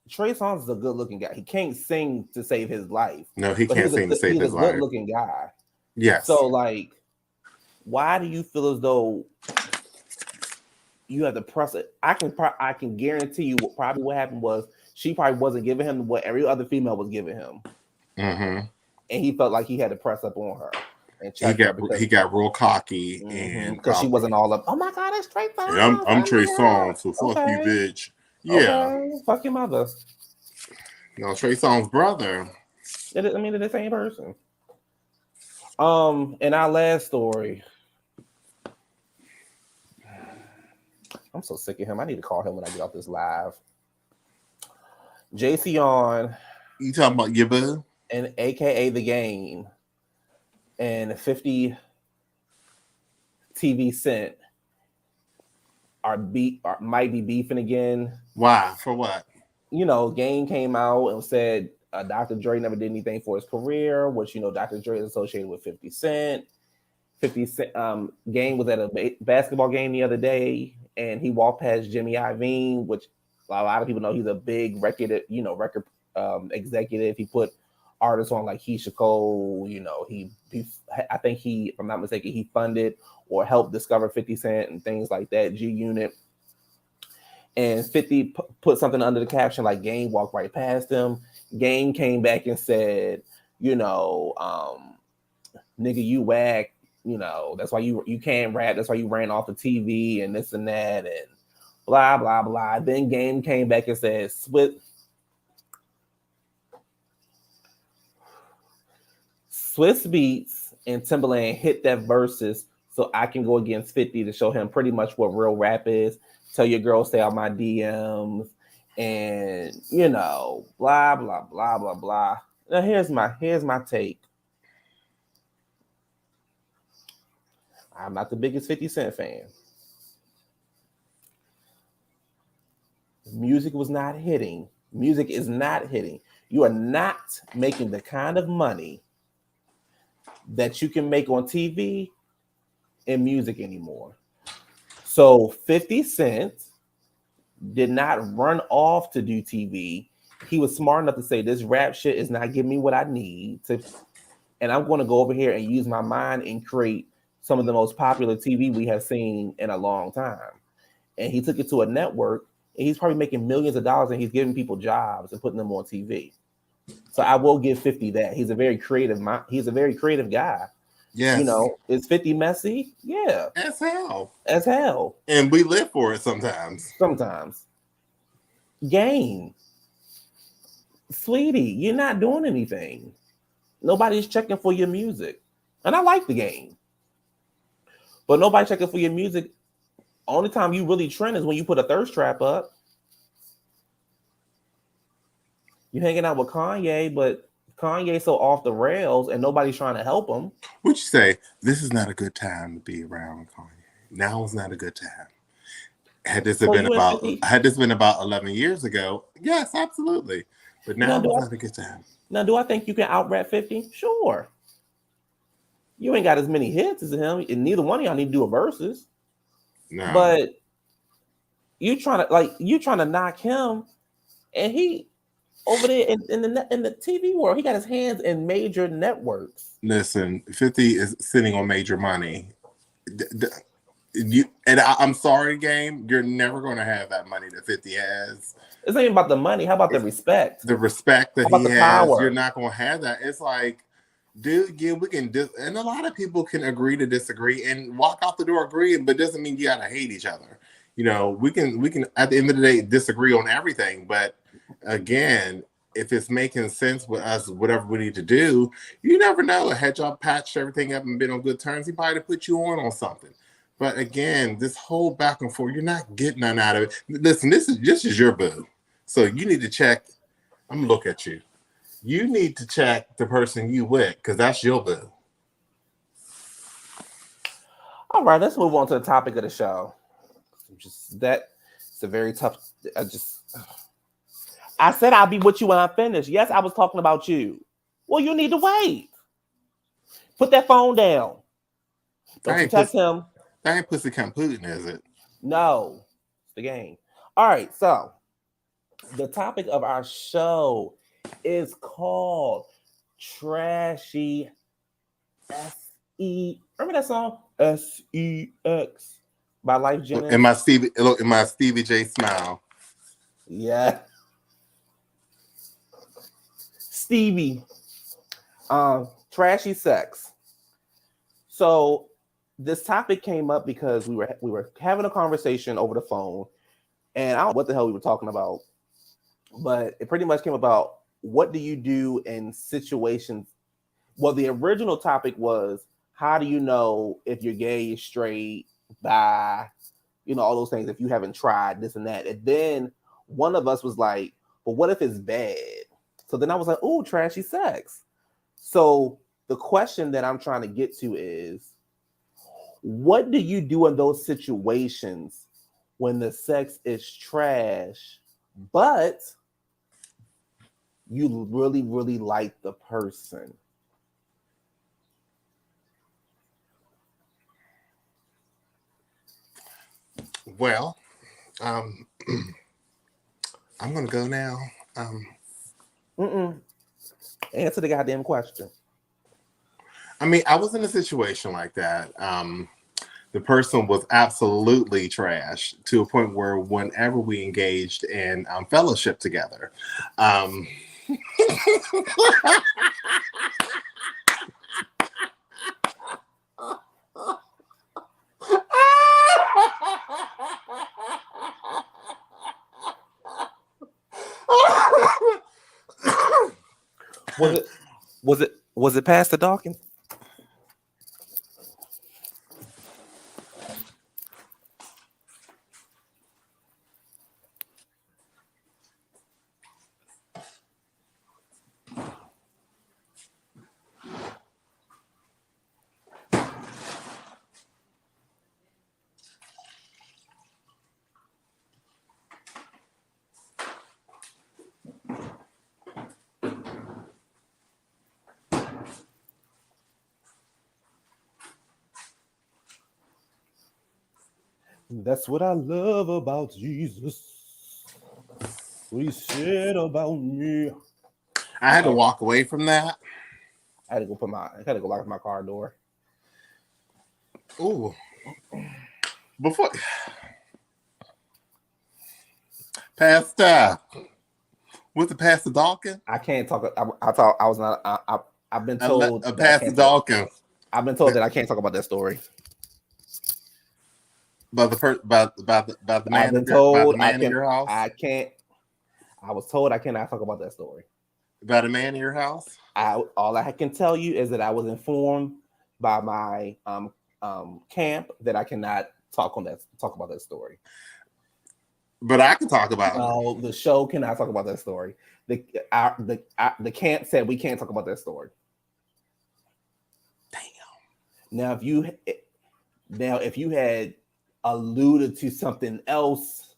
Trey Songz is a good looking guy. He can't sing to save his life. No, he can't sing to save his life. He's a good looking guy. Yes. So like, why do you feel as though you have to press it? I can guarantee you probably what happened was she probably wasn't giving him what every other female was giving him. Mm-hmm. And he felt like he had to press up on her. And he got real cocky, and because she wasn't all up. Oh my God, that's Trey Songz. Yeah, I'm Trey Songz, so fuck you, bitch. Yeah, okay. Fuck your mother. No, Trey Songz' brother. They're the same person. In our last story, I'm so sick of him. I need to call him when I get off this live. JC on. You talking about your boo? And AKA The Game and 50 TV Cent might be beefing again. Why? For what? Game came out and said Dr. Dre never did anything for his career, which Dr. Dre is associated with 50 Cent. 50 Cent Game was at a basketball game the other day, and he walked past Jimmy Iovine, which a lot of people know he's a big record executive. He put artists on like Keisha Cole. I think if I'm not mistaken, he funded or helped discover 50 Cent and things like that. G Unit. And 50 put something under the caption like Game walked right past him. Game came back and said, nigga, you whack. That's why you can't rap. That's why you ran off the TV and this and that and blah, blah, blah. Then Game came back and said, Swiss Beats and Timbaland hit that versus so I can go against 50 to show him pretty much what real rap is. Tell your girl stay out my DMs and, blah, blah, blah, blah, blah. Now here's my take. I'm not the biggest 50 Cent fan. Music was not hitting. Music is not hitting. You are not making the kind of money that you can make on TV in music anymore. So 50 Cent did not run off to do TV. He was smart enough to say, this rap shit is not giving me what I need to, and I'm going to go over here and use my mind and create some of the most popular TV we have seen in a long time. And he took it to a network, and he's probably making millions of dollars, and he's giving people jobs and putting them on TV. So I will give 50 that. He's a very creative guy. Yes. Is 50 messy? Yeah. As hell. As hell. And we live for it sometimes. Sometimes. Game. Sweetie, you're not doing anything. Nobody's checking for your music. And I like the game. But nobody checking for your music. Only time you really trend is when you put a thirst trap up. You're hanging out with Kanye, but Kanye's so off the rails and nobody's trying to help him. Would you say this is not a good time to be around Kanye? Now is not a good time. Had this been about 11 years ago, yes, absolutely. But now is not a good time. Now, do I think you can out-rap 50? Sure. You ain't got as many hits as him, and neither one of y'all need to do a versus. No. But you trying to knock him, and he over there in the TV world, he got his hands in major networks. Listen, 50 is sitting on major money. I'm sorry, game. You're never going to have that money that 50 has. It's not even about the money. How about the respect? The respect that he has, power? You're not going to have that. It's like, dude, yeah, we can, and a lot of people can agree to disagree and walk out the door agreeing, but doesn't mean you got to hate each other. We can at the end of the day disagree on everything, but again, if it's making sense with us, whatever we need to do, you never know. Had y'all patched everything up and been on good terms, he probably put you on something. But again, this whole back and forth, you're not getting none out of it. Listen, this is your boo. So you need to check. I'm gonna look at you. You need to check the person you with, because that's your boo. All right, let's move on to the topic of the show. It's a very tough. I said I'll be with you when I finish. Yes, I was talking about you. Well, you need to wait. Put that phone down. Don't you text him. That ain't Pussycat Putin, is it? No, it's the game. All right, so the topic of our show is called Trashy S-E. Remember that song? S-E-X by Life Jennings. In my Stevie J smile. Yeah. Stevie. Trashy sex. So this topic came up because we were having a conversation over the phone, and I don't know what the hell we were talking about, but it pretty much came about, what do you do in situations? Well, the original topic was, how do you know if you're gay, straight, bi, all those things, if you haven't tried this and that. And then one of us was like, but what if it's bad? So then I was like, oh, trashy sex. So the question that I'm trying to get to is, what do you do in those situations when the sex is trash, but you really, really like the person? Well, I'm going to go now. Answer the goddamn question. I mean, I was in a situation like that. The person was absolutely trash to a point where whenever we engaged in fellowship together, was it Pastor Dawkins? That's what I love about Jesus. What he said about me. I had to walk away from that. I had to go lock my car door. Ooh. Before Pastor. What's the Pastor Dawkins? I can't talk. I thought I was not. I've been told that I Pastor can't talk. Dawkins. I've been told that I can't talk about that story. About the I've man been about the told I man in can. your house. I can't. I was told I cannot talk about that story. About a man in your house. All I can tell you is that I was informed by my camp that I cannot talk about that story. But I can talk about it. No, the show cannot talk about that story. The camp said we can't talk about that story. Damn. Now, if you had alluded to something else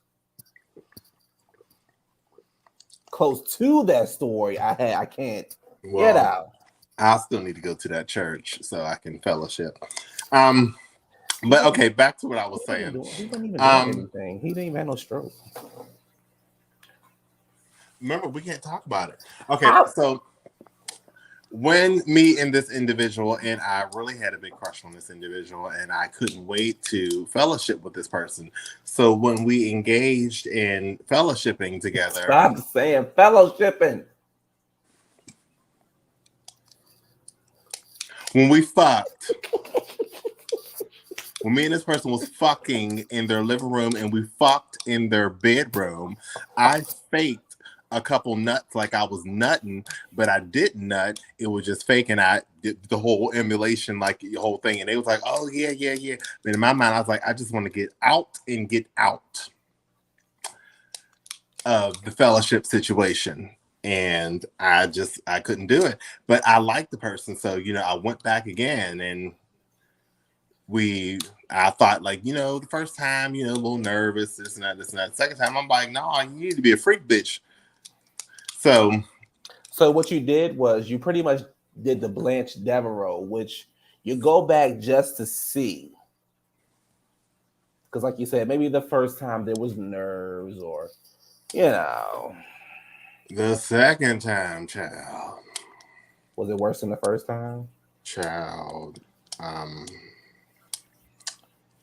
close to that story, I can't get out. I still need to go to that church so I can fellowship. But okay, back to what I was saying. He wasn't even doing anything. He didn't even have no stroke. Remember, we can't talk about it. Okay, so when me and this individual, and I really had a big crush on this individual, and I couldn't wait to fellowship with this person. So when we engaged in fellowshipping together, stop saying fellowshipping. When we fucked, when me and this person was fucking in their living room and we fucked in their bedroom, I faked a couple nuts like I was nutting, but I didn't nut. It was just fake, and I did the whole emulation, like the whole thing. And they was like, oh, yeah. But in my mind, I was like, I just want to get out of the fellowship situation. And I couldn't do it. But I liked the person. So, I went back again, and I thought, like, the first time, a little nervous, this and that. Second time, I'm like, no, you need to be a freak bitch. So what you did was you pretty much did the Blanche Devereaux, which you go back just to see. Because like you said, maybe the first time there was nerves or, The second time, child. Was it worse than the first time? Child. I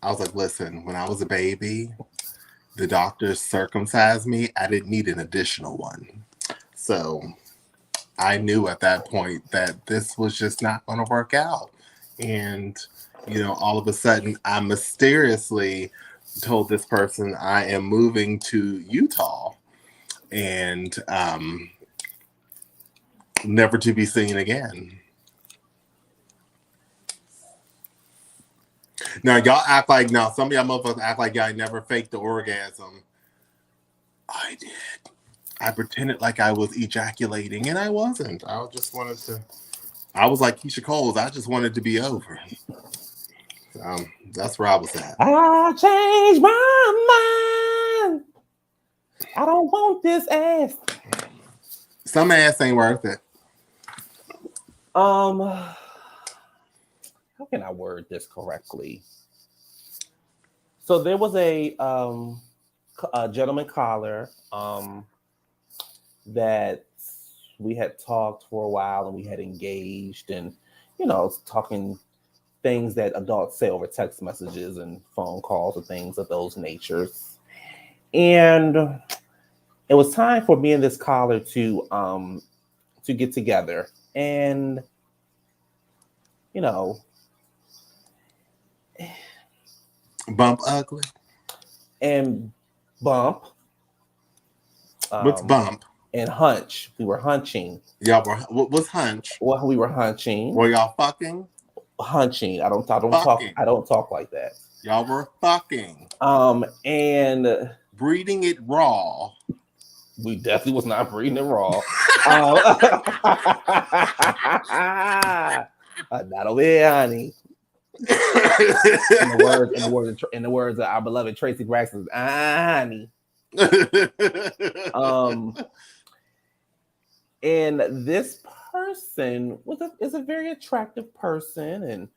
was like, listen, when I was a baby, the doctors circumcised me. I didn't need an additional one. So I knew at that point that this was just not going to work out. And, all of a sudden, I mysteriously told this person I am moving to Utah and never to be seen again. Now, y'all act like, some of y'all motherfuckers act like y'all never faked the orgasm. I did. I pretended like I was ejaculating, and I wasn't. I was like Keisha Coles. I just wanted to be over. That's where I was at. I changed my mind. I don't want this ass. Some ass ain't worth it. How can I word this correctly? So there was a gentleman caller that we had talked for a while, and we had engaged and talking things that adults say over text messages and phone calls and things of those natures. And it was time for me and this caller to get together and bump ugly and bump. What's bump? And hunch. We were hunching. Y'all were. What was hunch? Well, we were hunching. Were y'all fucking? Hunching. I don't talk like that. Y'all were fucking. And breeding it raw. We definitely was not breeding it raw. Not over here, honey. In the words of our beloved Tracy Braxton, honey. And this person is a very attractive person, and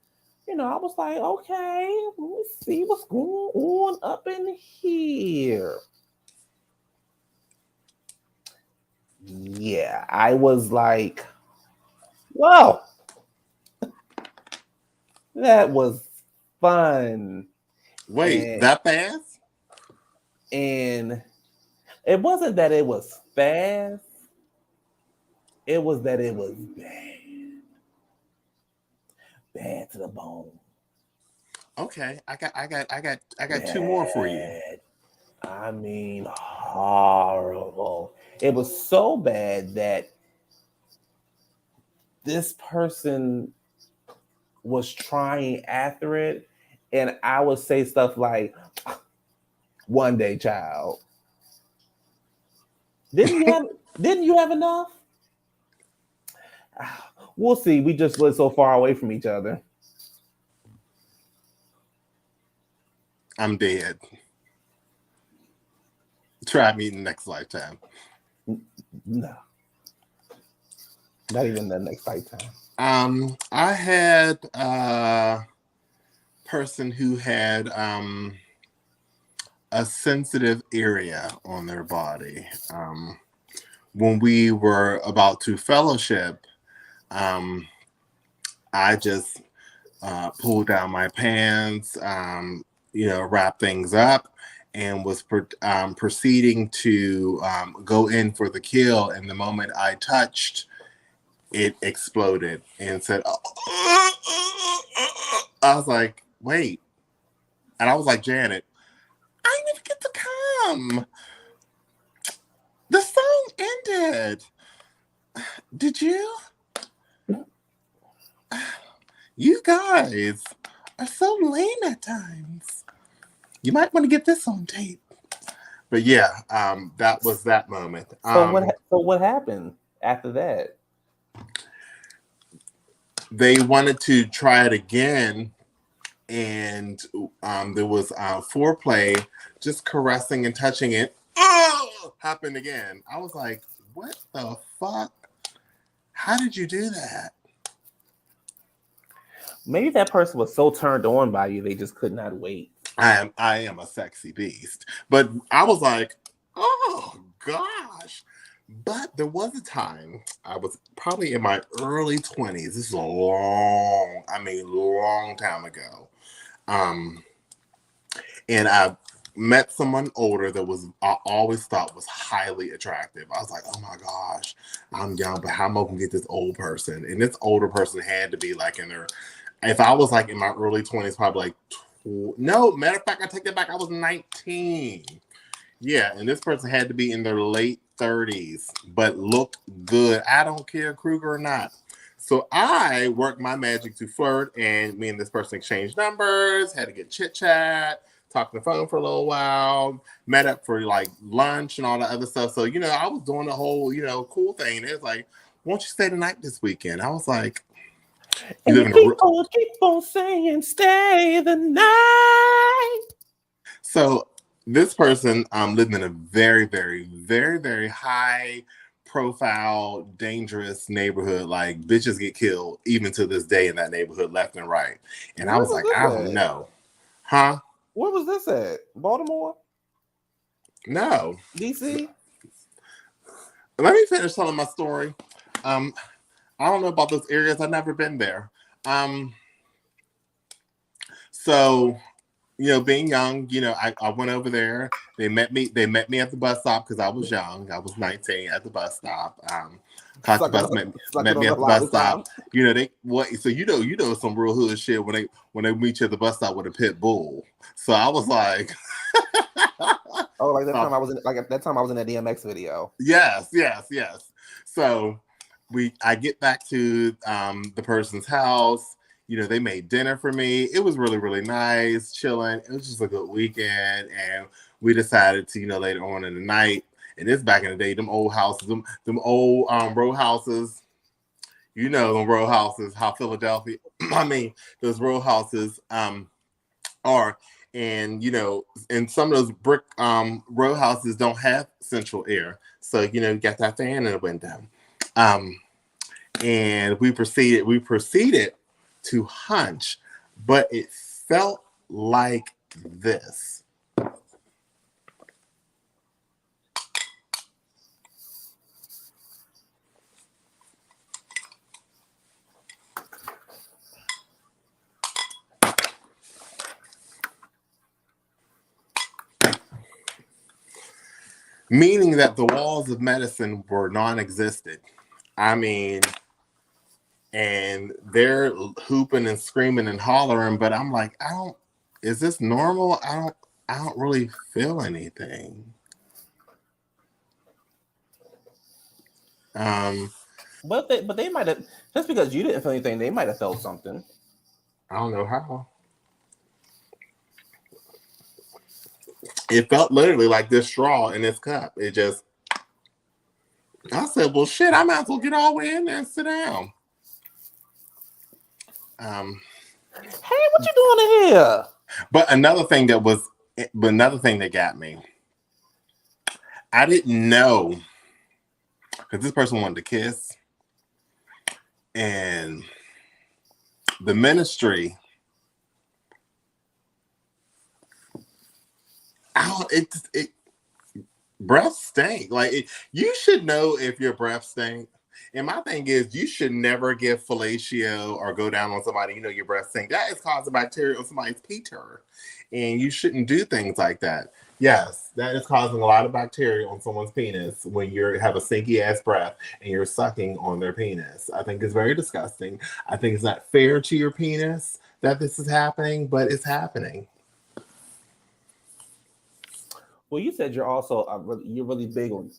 I was like, okay, let me see what's going on up in here. Yeah, I was like, whoa, that was fun. Wait, And that fast? and it wasn't that it was fast, it was that it was bad to the bone. Okay, I got two more for you. Bad. I mean, horrible. It was so bad that this person was trying after it, and I would say stuff like, "One day, child, didn't you have didn't you have enough?" We'll see. We just live so far away from each other. I'm dead. Try me in the next lifetime. No, not even the next lifetime. I had a person who had a sensitive area on their body. When we were about to fellowship, um, I just pulled down my pants, wrap things up, and was proceeding to go in for the kill. And the moment I touched, it exploded and said, I was like, wait. And I was like, Janet, I didn't get to come. The song ended. Did you? You guys are so lame at times. You might want to get this on tape. But yeah, that was that moment. So what happened after that? They wanted to try it again, and there was foreplay, just caressing and touching it. Oh, happened again. I was like, what the fuck? How did you do that? Maybe that person was so turned on by you they just could not wait. I am a sexy beast. But I was like, oh gosh. But there was a time I was probably in my early 20s. This is a long time ago. Um, and I met someone older that I always thought was highly attractive. I was like, oh my gosh, I'm young, but how am I gonna get this old person? And this older person had to be like in their, if I was like in my early 20s, probably like, no, matter of fact, I take that back. I was 19. Yeah, and this person had to be in their late 30s, but looked good. I don't care, Kruger or not. So I worked my magic to flirt, and me and this person exchanged numbers, had to get chit chat, talked on the phone for a little while, met up for like lunch and all that other stuff. So, I was doing the whole, cool thing. It was like, won't you stay the night this weekend? I was like, you And live the in a people keep on saying, "Stay the night." So this person lived in a very, very, very, very high profile, dangerous neighborhood. Like bitches get killed even to this day in that neighborhood, left and right. And I Where was was like, this I don't at? know. Huh? Where was this at? Baltimore? No. DC? Let me finish telling my story. Um, I don't know about those areas. I've never been there. Um, so being young, I went over there. They met me at the bus stop because I was young. I was 19 at the bus stop. Caught the Sucking bus, on, met sucking me on the at the bus lollipop. stop. They what? So some real hood shit when they meet you at the bus stop with a pit bull. So I was like, Oh, like that time so, I was in like that time I was in that DMX video. yes, yes, yes. So I get back to the person's house. They made dinner for me. It was really, really nice, chilling. It was just a good weekend. And we decided to, later on in the night, and this back in the day, them old houses, them old row houses, them row houses, how Philadelphia, I mean, those row houses are. And, and some of those brick row houses don't have central air. So, you got that fan in the window. And we proceeded to hunch, but it felt like this. Meaning that the walls of medicine were non-existent. I mean, and they're hooping and screaming and hollering, but I'm like, I don't. Is this normal? I don't really feel anything. Um, But they might have, just because you didn't feel anything, they might have felt something. I don't know how. It felt literally like this straw in this cup. It just. I said, well, shit. I might as well get all the way in there and sit down. Um, Hey, what you doing in here? but another thing that got me. I didn't know because this person wanted to kiss, and the ministry. It breath stink. You should know if your breath stink. And my thing is, you should never give fellatio or go down on somebody. You know your breath stink. That is causing bacteria on somebody's peter, and you shouldn't do things like that. Yes, that is causing a lot of bacteria on someone's penis when you have a stinky ass breath and you're sucking on their penis. I think it's very disgusting. I think it's not fair to your penis that this is happening, but it's happening. Well, you said you're also you're really big on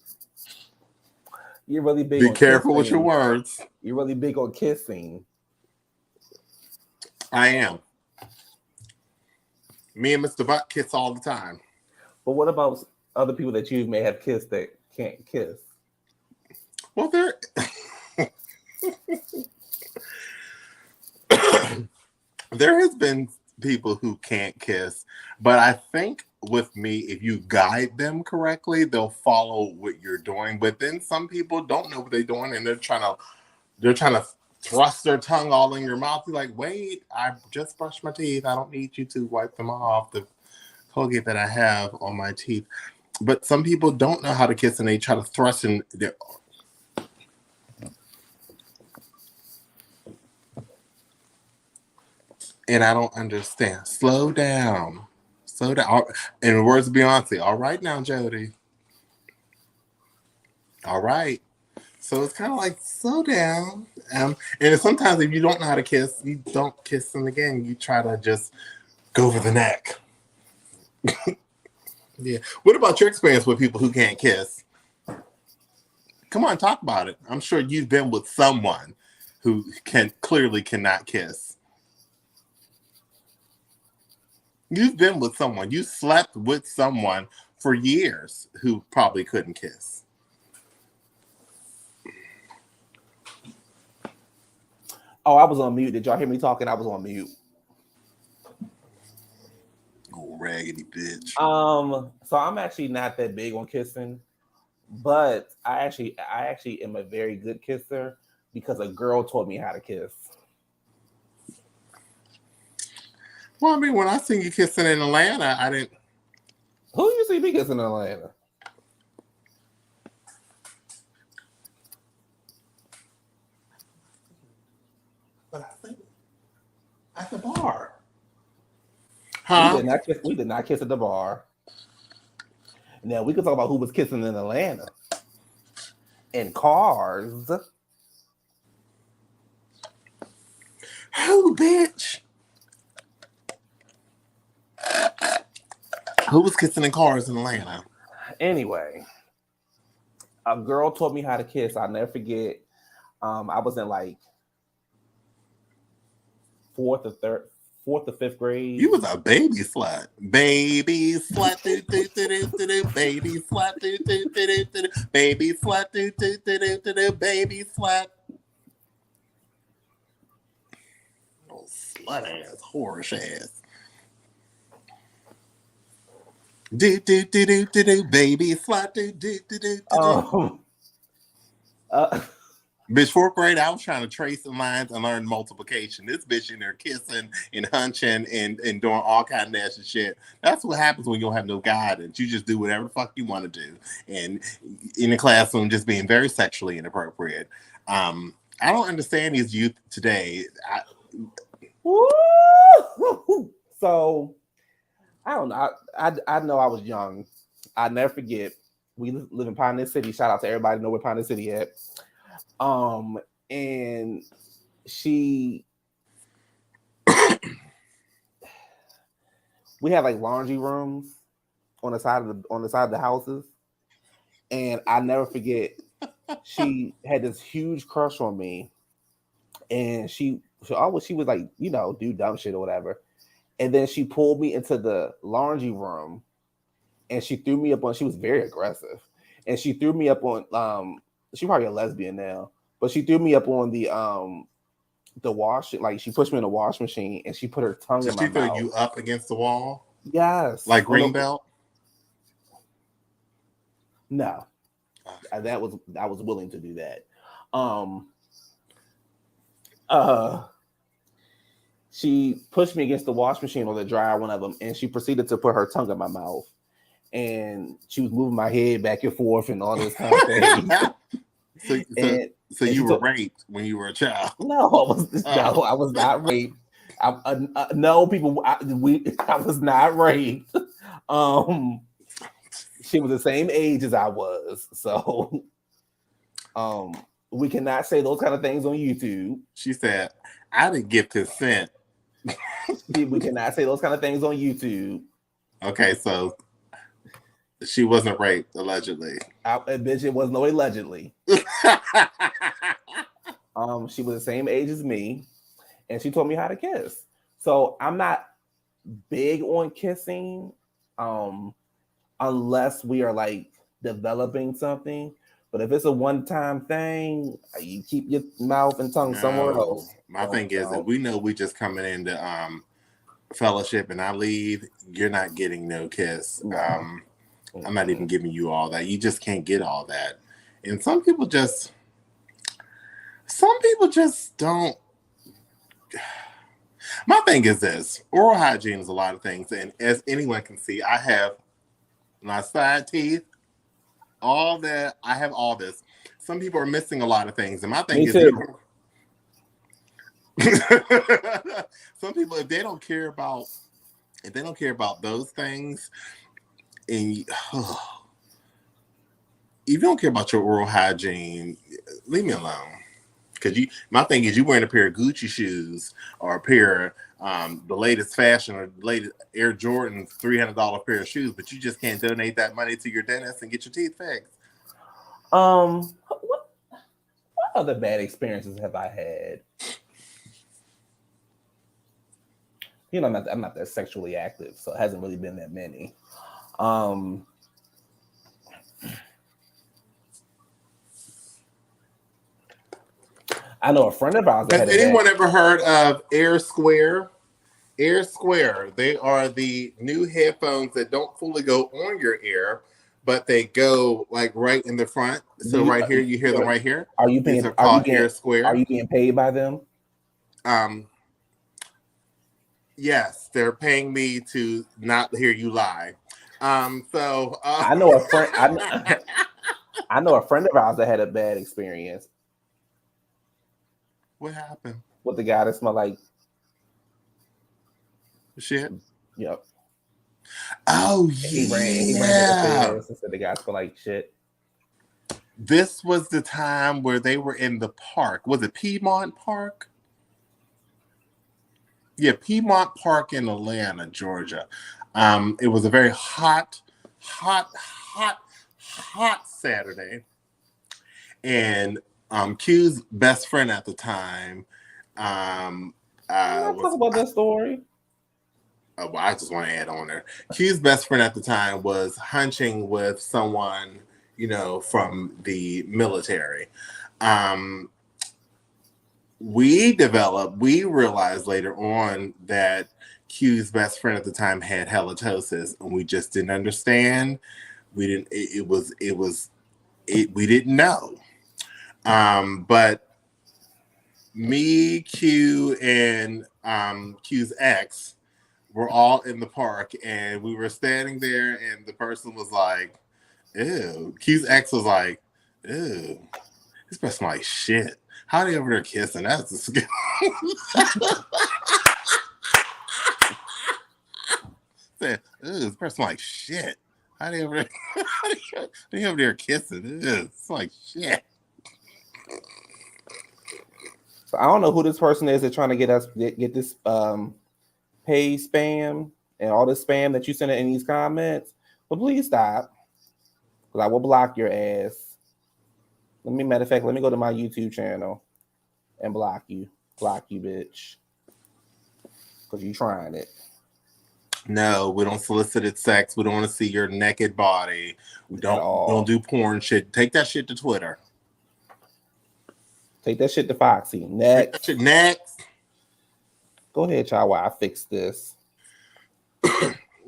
Be careful with your kissing. words. You're really big on kissing. I am. Me and Mr. Butt kiss all the time. But what about other people that you may have kissed that can't kiss? Well, there has been people who can't kiss, but I think with me, if you guide them correctly, they'll follow what you're doing. But then some people don't know what they're doing, and they're trying to thrust their tongue all in your mouth. You're like, wait, I just brushed my teeth. I don't need you to wipe them off the Colgate that I have on my teeth. But some people don't know how to kiss, and they try to thrust in their. And I don't understand. Slow down. Slow down. In the words of Beyonce, all right now, Jody. All right. So it's kind of like slow down. And sometimes if you don't know how to kiss, you don't kiss them again. You try to just go over the neck. Yeah. What about your experience with people who can't kiss? Come on, talk about it. I'm sure you've been with someone who clearly cannot kiss. You've been with someone. You slept with someone for years who probably couldn't kiss. Oh, I was on mute. Did y'all hear me talking? I was on mute. Oh, raggedy bitch. So I'm actually not that big on kissing, but I actually am a very good kisser because a girl taught me how to kiss. Well, I mean, when I seen you kissing in Atlanta, I didn't. Who you see me kissing in Atlanta? But I think at the bar. Huh? We did not kiss at the bar. Now we could talk about who was kissing in Atlanta. In cars. Who, bitch? Who was kissing in cars in Atlanta? Anyway, a girl taught me how to kiss. I'll never forget. I was in like fourth or fifth grade. You was a baby slut. Baby slut. Do, do, do, do, do, do, baby slut. Do, do, do, do, do, do, baby slut. Do, do, do, do, do, do, baby slut. Oh, slut ass, whorish ass. Do, do, do, do, do, do, baby slut. Do, do, do, do, do, do. Bitch, fourth grade, I was trying to trace the lines and learn multiplication. This bitch in there kissing and hunching and doing all kind of nasty shit. That's what happens when you don't have no guidance. You just do whatever the fuck you want to do. And in the classroom, just being very sexually inappropriate. I don't understand these youth today. So, I don't know. I know I was young. I never forget. We live in Pioneer City. Shout out to everybody know where Pioneer City at. And we had like laundry rooms on the side of the houses, and I never forget. She had this huge crush on me, and she was like, do dumb shit or whatever. And then she pulled me into the laundry room, and she threw me up on. She was very aggressive, and she threw me up on. She's probably a lesbian now, but she threw me up on the wash. Like she pushed me in the wash machine, and she put her tongue in my mouth. Did she throw you up against the wall? Yes, like Greenbelt. No, I was willing to do that. She pushed me against the wash machine or the dryer, one of them, and she proceeded to put her tongue in my mouth. And she was moving my head back and forth and all this kind of thing. So you were raped when you were a child? No, I was not raped. No, people, I was not raped. She was the same age as I was, so we cannot say those kind of things on YouTube. She said, "I didn't give consent." We cannot say those kind of things on YouTube. Okay, so she wasn't raped, allegedly. Bitch, it was no allegedly. She was the same age as me, and she taught me how to kiss. So I'm not big on kissing, unless we are like developing something. But if it's a one-time thing, you keep your mouth and tongue somewhere else. My thing is that we know we just coming into fellowship and I leave, you're not getting no kiss. No. I'm not even giving you all that. You just can't get all that. And some people just don't. My thing is this: oral hygiene is a lot of things, and as anyone can see, I have my side teeth, all that. I have all this. Some people are missing a lot of things, and my thing is, some people, if they don't care about those things, and if you don't care about your oral hygiene, leave me alone. Because my thing is, you wearing a pair of Gucci shoes or a pair of the latest fashion or the latest Air Jordan $300 pair of shoes, but you just can't donate that money to your dentist and get your teeth fixed. What other bad experiences have I had? I'm not that sexually active, so it hasn't really been that many. I know a friend of ours. Has anyone ever heard of Air Square? Air Square. They are the new headphones that don't fully go on your ear, but they go like right in the front. So right here, you hear them right here. Are you paying? Air Square. Are you being paid by them? Yes, they're paying me to not hear you lie. I know a friend. I know a friend of ours that had a bad experience. What happened? With the guy that smelled like shit? Yep. Oh, He ran to the stairs and said the guy smelled like shit. This was the time where they were in the park. Was it Piedmont Park? Yeah, Piedmont Park in Atlanta, Georgia. It was a very hot Saturday. And Q's best friend at the time. Talk about that story. Well, I just want to add on there. Q's best friend at the time was hunching with someone, from the military. We realized later on that Q's best friend at the time had halitosis, and we just didn't understand. We didn't know. But me, Q, and Q's ex were all in the park, and we were standing there, and the person was like, "Ew." Q's ex was like, "Ew, this person smell like shit. How they over there kissing? That's disgusting." Said, "Ew, this person smell like shit. How they over there? They over there kissing? Ew, it's like shit." So I don't know who this person is that's trying to get this paid spam and all this spam that you send in these comments. But please stop, because I will block your ass. Matter of fact, let me go to my YouTube channel and block you, bitch, because you trying it. No, we don't solicit sex. We don't want to see your naked body. We don't do porn shit. Take that shit to Twitter. Take that shit to Foxy. Next. Next. Go ahead, child, while I fix this.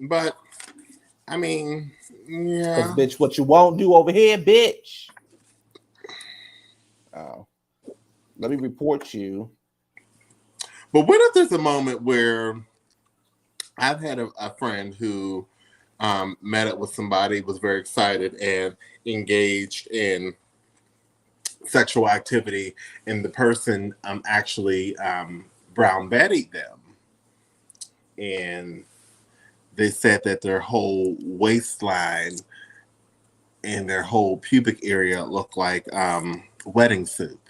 But, I mean, yeah. Because, bitch, what you won't do over here, bitch. Oh. Let me report you. But what if there's a moment where I've had a friend who met up with somebody, was very excited, and engaged in sexual activity, and the person actually brown bettied them. And they said that their whole waistline and their whole pubic area looked like wedding soup.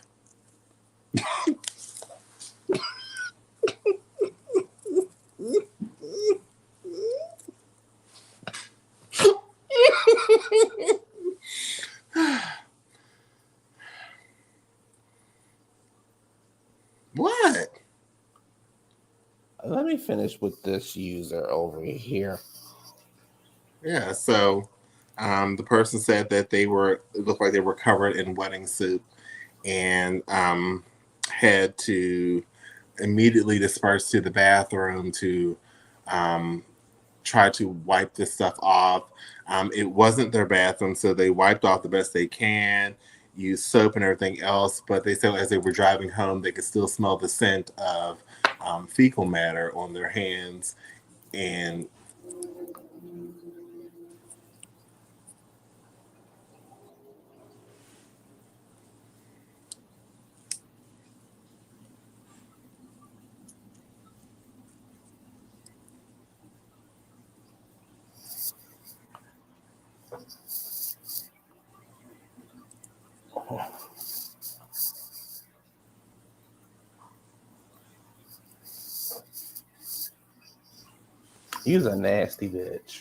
What? Let me finish with this user over here. Yeah, so the person said that it looked like they were covered in wedding soup, and had to immediately disperse to the bathroom to try to wipe this stuff off. It wasn't their bathroom, so they wiped off the best they can, used soap and everything else, but they said as they were driving home, they could still smell the scent of fecal matter on their hands. And You's a nasty bitch.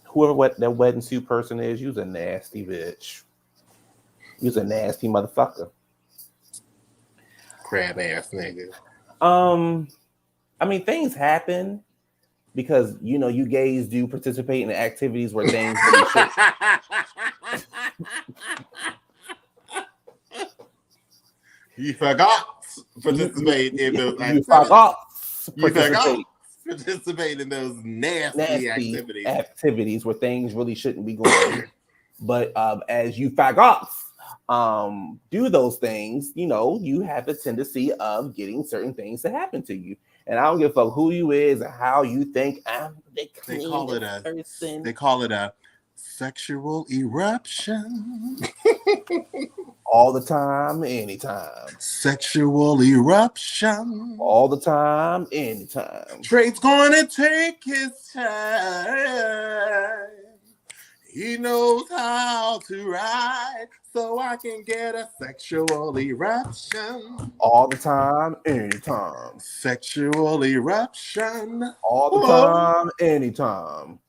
Whoever that wedding suit person is, you's a nasty bitch. You's a nasty motherfucker. Crab ass nigga. I mean, things happen because you gays do participate in activities where things really should. You forgot to participate in those activities. You forgot participate in those nasty activities where things really shouldn't be going. But as you faggots do those things, you have the tendency of getting certain things to happen to you. And I don't give a fuck who you is or how you think I'm the cleanest person. They call it a sexual eruption. All the time, anytime. Sexual eruption. All the time, anytime. Trade's gonna take his time. He knows how to ride, so I can get a sexual eruption. All the time, anytime. Sexual eruption. All the time, anytime.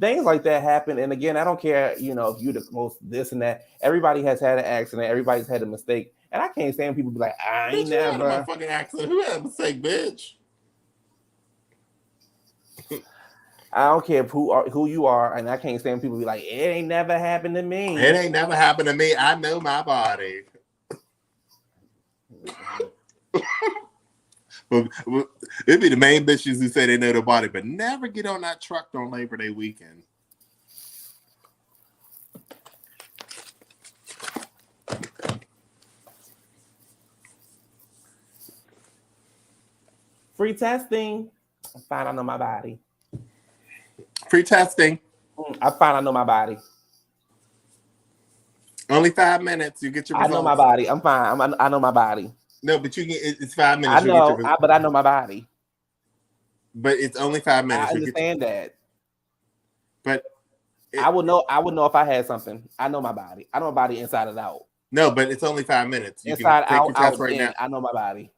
Things like that happen. And again, I don't care, if you're the most this and that. Everybody has had an accident. Everybody's had a mistake. And I can't stand people be like, I ain't never had a fucking accident. Who had a mistake, bitch? I don't care who you are, and I can't stand people be like, it ain't never happened to me. It ain't never happened to me. I know my body. It'd be the main bitches who say they know their body, but never get on that truck on Labor Day weekend. Free testing. I'm fine. I know my body. Free testing. I'm fine. I know my body. Only 5 minutes. You get your I know my results. body. I'm fine. I know my body. No, but you get it's 5 minutes. I You get your know, results. but I know my body. But it's only 5 minutes. I You get. understand that. But I would know. I would know if I had something. I know my body. I know my body inside and out. no, but it's only 5 minutes. You can Inside, take out, your test out, right in. now. I know my body.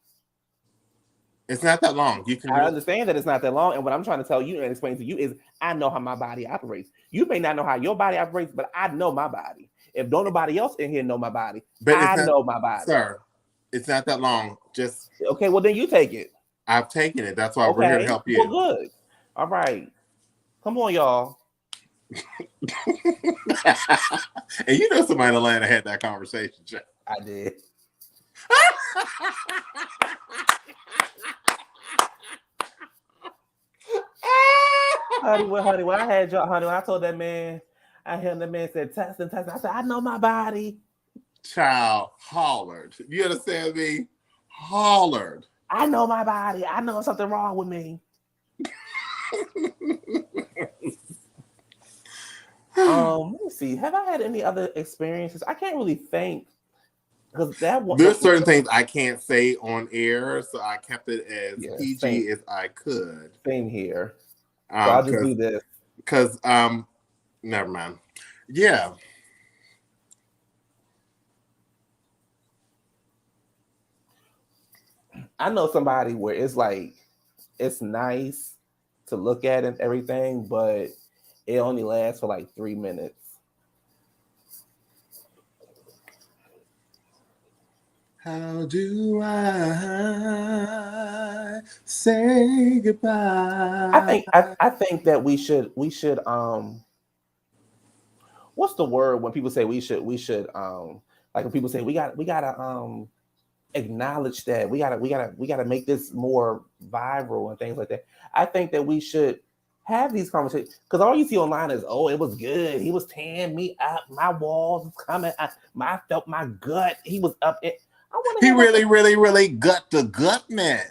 It's not that long. You can I really. understand that it's not that long. And what I'm trying to tell you and explain to you is I know how my body operates. You may not know how your body operates, but I know my body. If don't nobody else in here know my body, But it's I not, know my body. sir. It's not that long. Just Okay, well then you take it. I've taken it. That's why we're here to Okay, help well you. good. All right, come on, y'all. And you know somebody in Atlanta had that conversation, Jeff. I did. Honey, when I had y'all, honey, when I told that man, I heard the man said testing. I said, I know my body. Child hollered. You understand me? Hollered. I know my body. I know something wrong with me. Let me see. Have I had any other experiences? I can't really think because that one. There's certain things I can't say on air, so I kept it as PG same, as I could. Same here. So I'll just do this. Because never mind. Yeah. I know somebody where it's like it's nice to look at and everything, but it only lasts for like 3 minutes. How do I say goodbye? I think that we should what's the word when people say we should like when people say we gotta acknowledge that we gotta make this more viral and things like that. I think that we should have these conversations because all you see online is, oh, it was good. He was tearing me up. My walls was coming. I felt my gut. He was up. He really gut the gut man.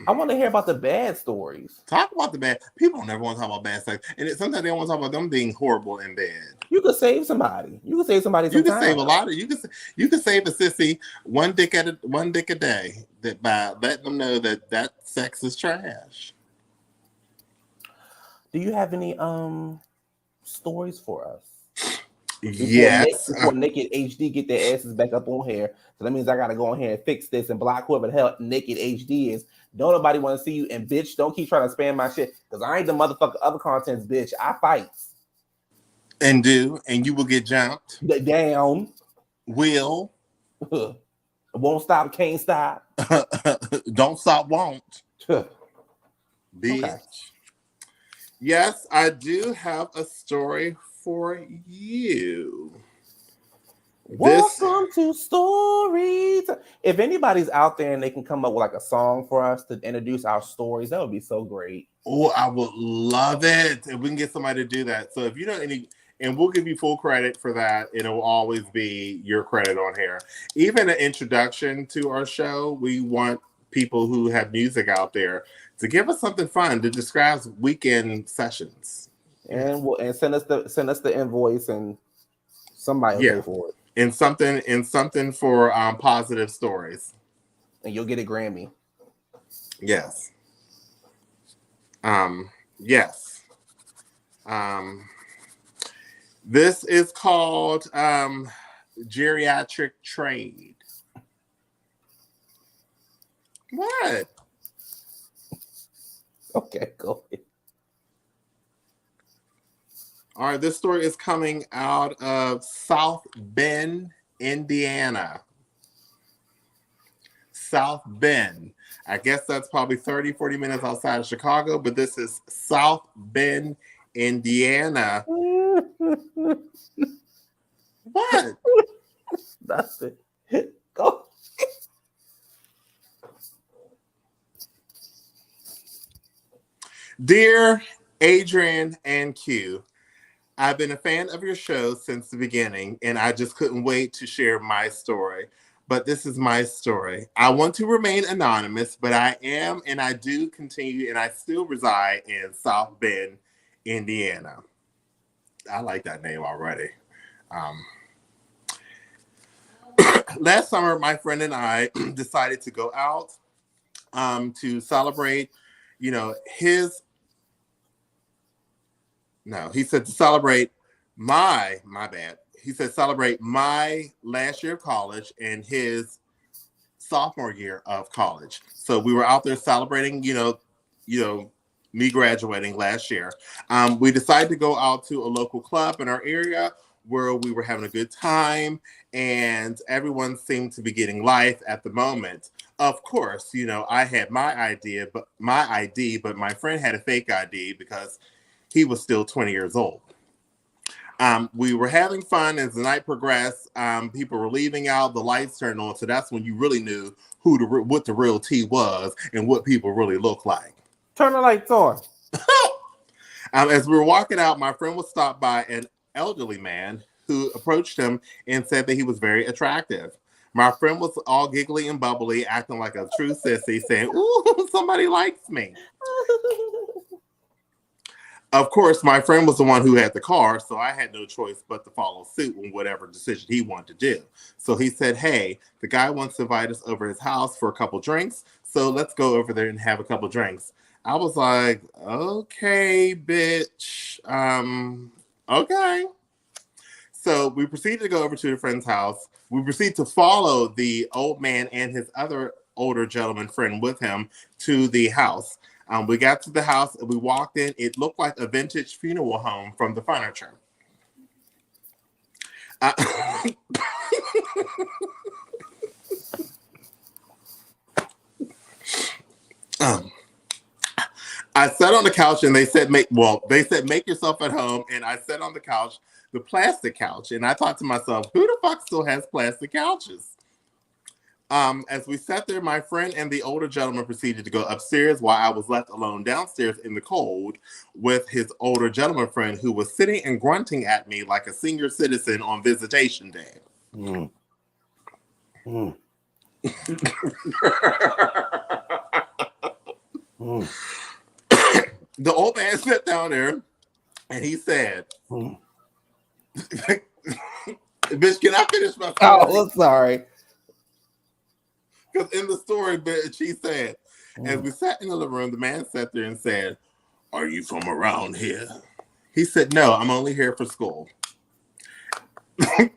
I want to hear about the bad stories. Talk about the bad. People don't never want to talk about bad sex, and sometimes they don't want to talk about them being horrible in bed. You could save somebody. You could save somebody. You can save a lot of. You can save a sissy one dick a day by letting them know that sex is trash. Do you have any stories for us? Yes. Before Naked HD get their asses back up on here. So that means I gotta go on here and fix this and block whoever the hell Naked HD is. Don't nobody want to see you. And bitch, don't keep trying to spam my shit. Because I ain't the motherfucker other contents, bitch. I fight. And you will get jumped. Down. Will. Won't stop, can't stop. Don't stop, won't. Bitch. Okay. Yes, I do have a story for you. Welcome to Stories. If anybody's out there and they can come up with like a song for us to introduce our stories, that would be so great. Oh, I would love it if we can get somebody to do that. So if you know any, and we'll give you full credit for that. It will always be your credit on here. Even an introduction to our show, we want people who have music out there to give us something fun to describe weekend sessions. And send us the invoice and somebody will pay for it. And something for positive stories. And you'll get a Grammy. Yes. Yes. This is called geriatric trade. What? Okay, go ahead. All right, this story is coming out of South Bend, Indiana. South Bend. I guess that's probably 30, 40 minutes outside of Chicago, but this is South Bend, Indiana. What? That's it. Go. Dear Adrian and Q, I've been a fan of your show since the beginning, and I just couldn't wait to share my story. but this is my story. I want to remain anonymous, but I am and I do continue and I still reside in South Bend, Indiana. I like that name already. Um, Last summer, my friend and I decided to go out to celebrate, his no, he said to celebrate my bad. He said celebrate my last year of college and his sophomore year of college. So we were out there celebrating, me graduating last year. We decided to go out to a local club in our area where we were having a good time and everyone seemed to be getting life at the moment. Of course, I had my ID, but my friend had a fake ID because he was still 20 years old. We were having fun as the night progressed. People were leaving out, the lights turned on, so that's when you really knew what the real tea was and what people really look like. Turn the lights on. As we were walking out, my friend was stopped by an elderly man who approached him and said that he was very attractive. My friend was all giggly and bubbly, acting like a true sissy, saying, "Ooh, somebody likes me." Of course, my friend was the one who had the car, so I had no choice but to follow suit on whatever decision he wanted to do. So he said, "Hey, the guy wants to invite us over his house for a couple drinks, so let's go over there and have a couple drinks." I was like, "Okay, bitch. Okay." So we proceeded to go over to a friend's house. We proceeded to follow the old man and his other older gentleman friend with him to the house. We got to the house and we walked in. It looked like a vintage funeral home from the furniture. I sat on the couch and they said, make yourself at home. And I sat on the couch, the plastic couch. And I thought to myself, who the fuck still has plastic couches? As we sat there, my friend and the older gentleman proceeded to go upstairs while I was left alone downstairs in the cold with his older gentleman friend who was sitting and grunting at me like a senior citizen on visitation day. Mm. Mm. The old man sat down there and he said, "Bitch, can I finish my story?" Oh, sorry. Because in the story, bitch, he said, as we sat in the living room, the man sat there and said, "Are you from around here?" He said, "No, I'm only here for school." Bitch,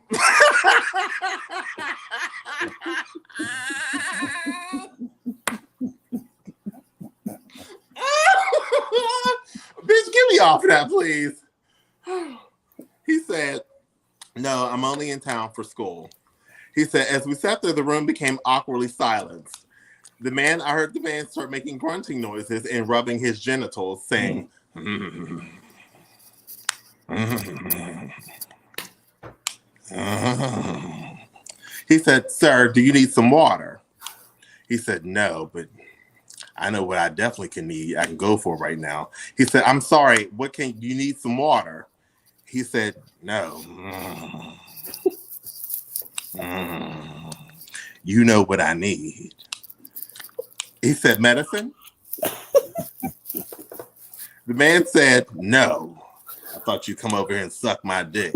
get me off of that, please. He said, "No, I'm only in town for school." He said, as we sat there, the room became awkwardly silent. I heard the man start making grunting noises and rubbing his genitals, saying, He said, "Sir, do you need some water?" He said, "No, but I know what I definitely I can go for right now." He said, "I'm sorry, you need some water?" He said, "No." You know what I need. He said, "Medicine?" The man said, "No. I thought you'd come over here and suck my dick."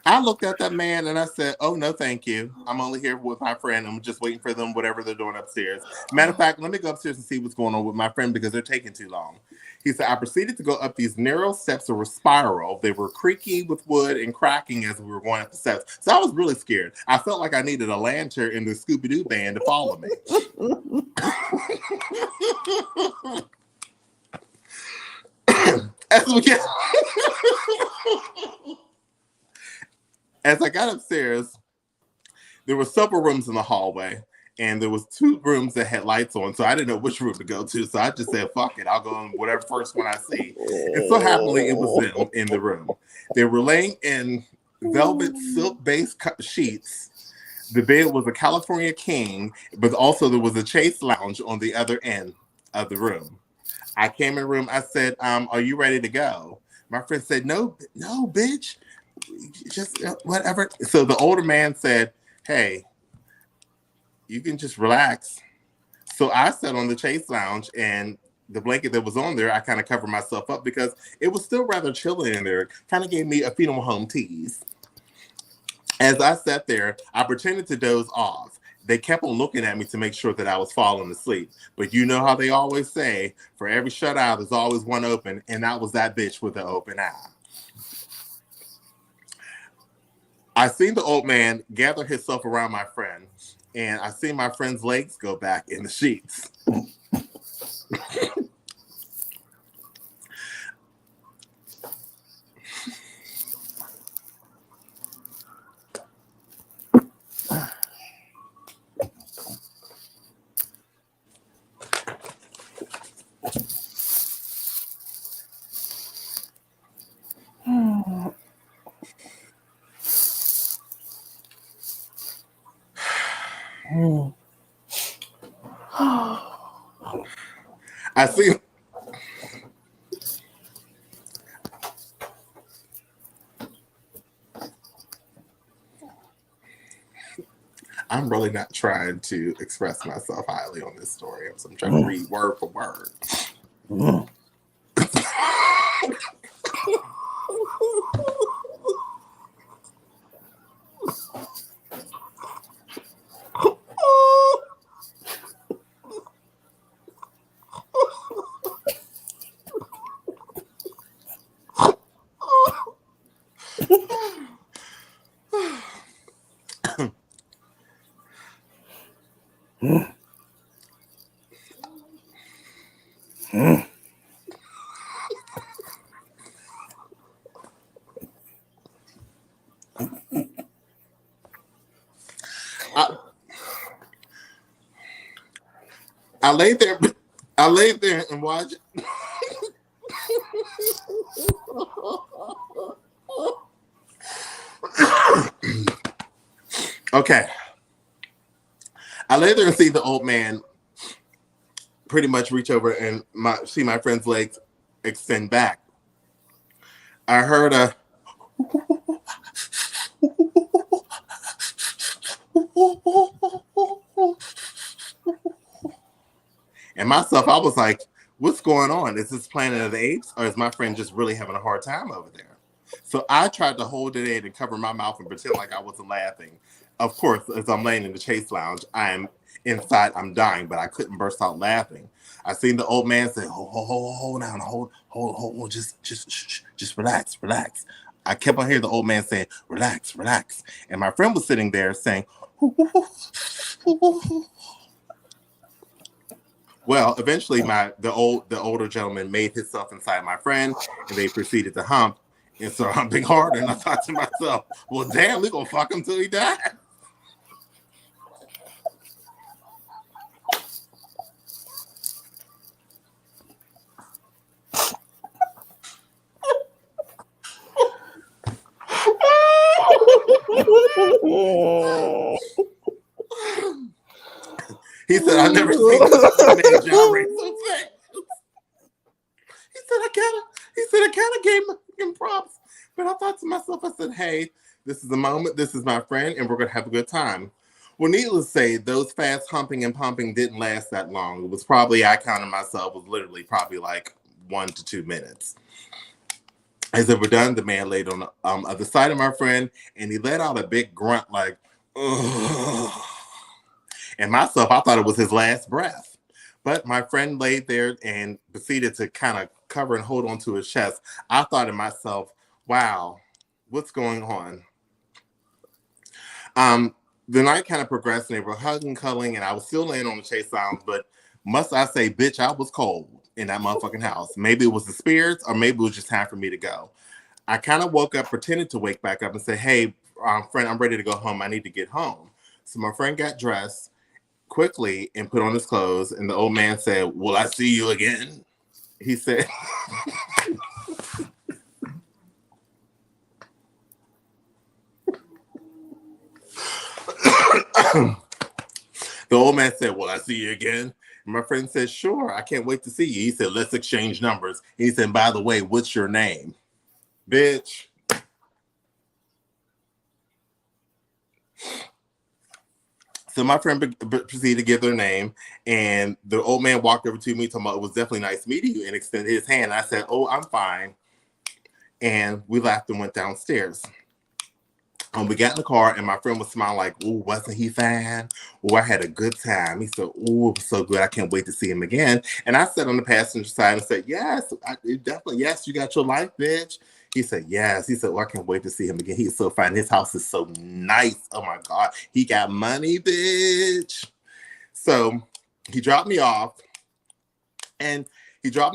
I looked at that man and I said, "Oh, no, thank you. I'm only here with my friend. I'm just waiting for them, whatever they're doing upstairs. Matter of fact, let me go upstairs and see what's going on with my friend because they're taking too long." He said, "I proceeded to go up these narrow steps that were spiral. They were creaky with wood and cracking as we were going up the steps." So I was really scared. I felt like I needed a lantern in the Scooby-Doo band to follow me. As I got upstairs, there were several rooms in the hallway, and there was 2 rooms that had lights on, so I didn't know which room to go to. So I just said, "Fuck it, I'll go in whatever first one I see." And so happily, it was them in the room. They were laying in velvet silk-based sheets. The bed was a California king, but also there was a chase lounge on the other end of the room. I came in the room. I said, "Are you ready to go?" My friend said, No, bitch. just whatever. So the older man said, hey, you can just relax. So I sat on the chase lounge and the blanket that was on there, I kind of covered myself up because it was still rather chilly in there. Kind of gave me a funeral home tease. As I sat there, I pretended to doze off. They kept on looking at me to make sure that I was falling asleep. But you know how they always say, for every shut eye, there's always one open. And that was that bitch with the open eye. I seen the old man gather himself around my friend. And I seen my friend's legs go back in the sheets. I see. I'm really not trying to express myself highly on this story. I'm trying to read word for word. I, I laid there. I laid there and watched. Okay. I lay there and see the old man pretty much reach over and see my friend's legs extend back. I heard a and myself, I was like, what's going on? Is this Planet of the Apes or is my friend just really having a hard time over there? So I tried to hold it in and cover my mouth and pretend like I wasn't laughing. Of course, as I'm laying in the chase lounge, I am inside, I'm dying, but I couldn't burst out laughing. I seen the old man say, hold on, hold, just relax, relax. I kept on hearing the old man saying, relax, relax. And my friend was sitting there saying, well, eventually the older gentleman made himself inside my friend and they proceeded to hump. And so I'm big hard and I thought to myself, well, damn, we gonna fuck him till he dies. He said, I never seen this man gyrate so fast. He said, I kind of gave him props. But I thought to myself, I said, hey, this is the moment. This is my friend, and we're going to have a good time. Well, needless to say, those fast humping and pumping didn't last that long. It was probably, I counted myself, was literally probably like 1 to 2 minutes. As they were done, the man laid on the other side of my friend, and he let out a big grunt like, ugh. And myself, I thought it was his last breath. But my friend laid there and proceeded to kind of cover and hold on to his chest. I thought to myself, wow, what's going on? The night kind of progressed and they were hugging, cuddling, and I was still laying on the chase lounge, but must I say, bitch, I was cold in that motherfucking house. Maybe it was the spirits or maybe it was just time for me to go. I kind of woke up, pretended to wake back up and say, hey, friend, I'm ready to go home. I need to get home. So my friend got dressed quickly and put on his clothes, and the old man said, will I see you again? He said, the old man said, will I see you again? And my friend said, sure, I can't wait to see you. He said, let's exchange numbers. He said, by the way, what's your name? Bitch. So my friend proceeded to give their name, and the old man walked over to me, talking about it was definitely nice meeting you, and extended his hand. I said, "Oh, I'm fine," and we laughed and went downstairs. We got in the car, and my friend was smiling like, "Ooh, wasn't he fine? Oh, I had a good time." He said, "Ooh, it was so good. I can't wait to see him again." And I sat on the passenger side and said, "Yes, definitely. Yes, you got your life, bitch." He said, "Yes." He said, "Well, I can't wait to see him again. He's so fine. His house is so nice. Oh my God. He got money, bitch." So he dropped me off, and he drove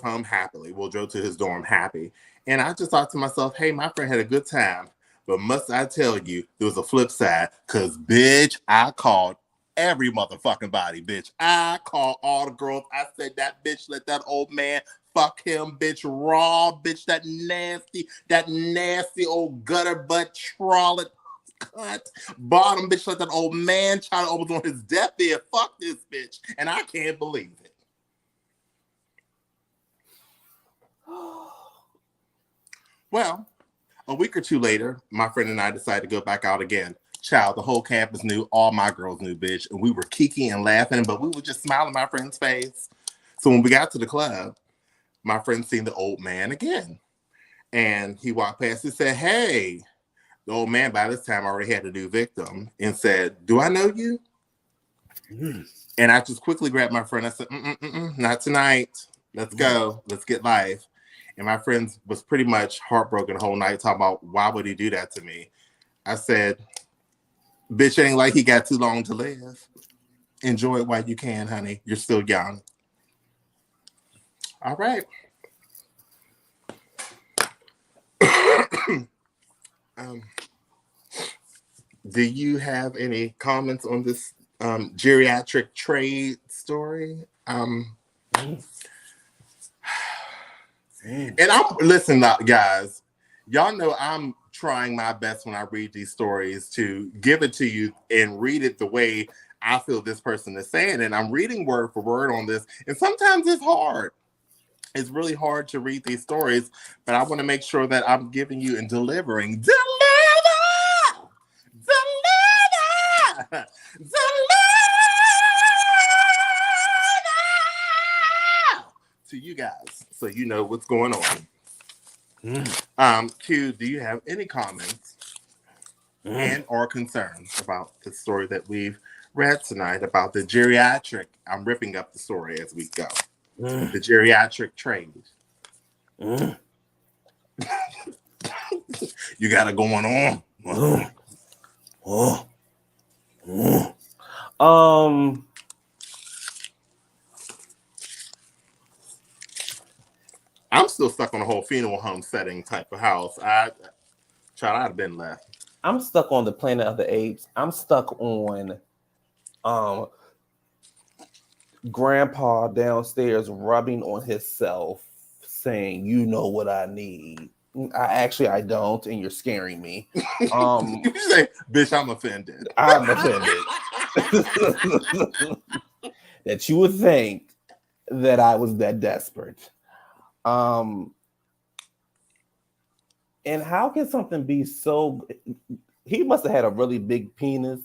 home happily. Well, drove to his dorm happy. And I just thought to myself, hey, my friend had a good time. But must I tell you, there was a flip side. Because, bitch, I called every motherfucking body, bitch. I called all the girls. I said, that bitch let that old man fuck him, bitch, raw, bitch, that nasty old gutter butt trolley cunt bottom, bitch, let that old man try to open on his deathbed. Fuck this bitch. And I can't believe it. Well, a week or two later, my friend and I decided to go back out again. Child, the whole campus knew, all my girls knew, bitch. And we were kiki and laughing, but we were just smiling in my friend's face. So when we got to the club, my friend seen the old man again. And he walked past and said, hey. The old man by this time already had a new victim and said, do I know you? And I just quickly grabbed my friend. I said, not tonight. Let's go. Let's get life. And my friend was pretty much heartbroken the whole night, talking about why would he do that to me? I said, bitch, ain't like he got too long to live. Enjoy it while you can, honey. You're still young. All right. Do you have any comments on this geriatric trade story? And listen, guys, y'all know I'm trying my best when I read these stories to give it to you and read it the way I feel this person is saying it. I'm reading word for word on this, and sometimes it's hard. It's really hard to read these stories, but I want to make sure that I'm giving you and delivering. Deliver! To you guys, so you know what's going on. Q, do you have any comments and or concerns about the story that we've read tonight about the geriatric? I'm ripping up the story as we go. The geriatric trade. You got it going on. I'm still stuck on the whole funeral home setting type of house. I'd have been left. I'm stuck on the Planet of the Apes. I'm stuck on Grandpa downstairs rubbing on himself, saying, "You know what I need." I don't, and you're scaring me. You say, "Bitch, I'm offended." I'm offended that you would think that I was that desperate. And how can something be so? He must have had a really big penis.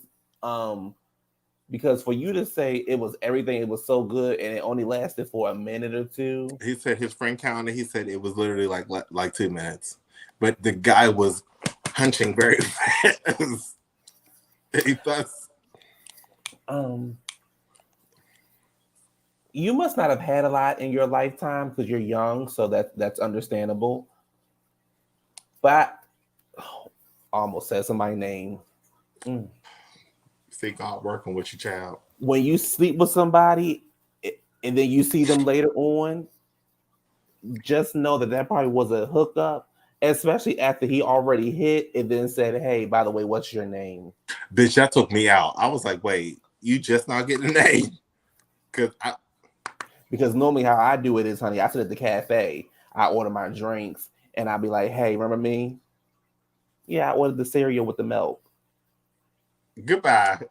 Because for you to say it was everything, it was so good, and it only lasted for a minute or two. He said his friend counted. He said it was literally like 2 minutes, but the guy was punching very fast. He thus. You must not have had a lot in your lifetime because you're young, so that's understandable. But I almost said somebody's name. See God working with your child. When you sleep with somebody and then you see them later on, just know that probably was a hookup, especially after he already hit and then said, "Hey, by the way, what's your name?" Bitch, that took me out. I was like, wait, you just not getting a name? Because normally how I do it is, honey, I sit at the cafe, I order my drinks, and I'll be like, "Hey, remember me? Yeah, I ordered the cereal with the milk." Goodbye.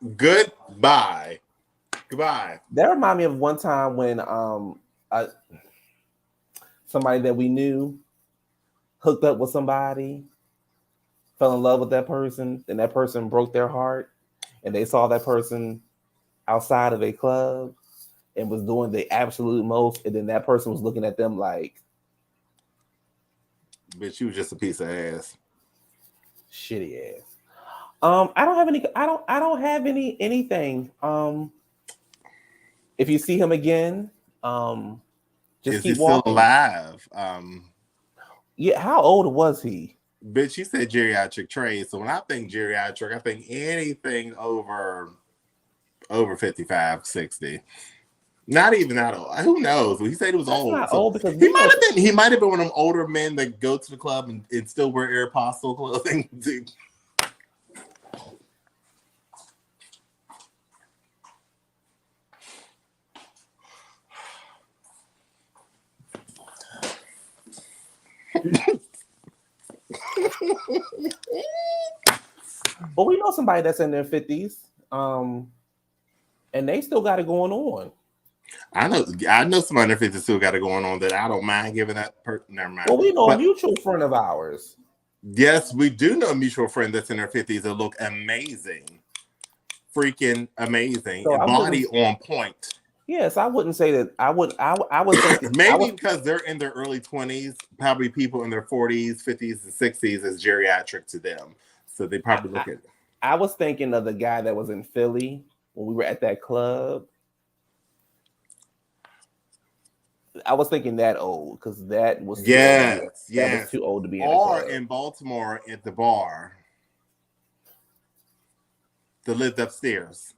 That reminded me of one time when somebody that we knew hooked up with somebody, fell in love with that person, and that person broke their heart. and they saw that person outside of a club and was doing the absolute most, and then that person was looking at them like, bitch, you was just a piece of ass. shitty ass. I don't have any. I don't have anything. If you see him again, just Is he keep still walking. alive? Yeah, how old was he? Bitch, you said geriatric trade. So when I think geriatric, I think anything over 55, 60. Not even that old. Who knows? He said he was That's old. not So old because we know. he might have been one of them older men that go to the club and still wear Aeropostale clothing. But we know somebody that's in their 50s, and they still got it going on. I know somebody in their 50s still got it going on that I don't mind giving that person. Never mind. Well, we know But, a mutual friend of ours. yes, we do know a mutual friend that's in their 50s that look amazing. Freaking amazing. So Body on point. Yes, I wouldn't say that. I would think Maybe because they're in their early 20s, probably people in their 40s, 50s, and 60s is geriatric to them. So they probably look at it. I was thinking of the guy that was in Philly when we were at that club. I was thinking that old because that was Yes, that was too old to be in or the club. in Baltimore at the bar that lived upstairs.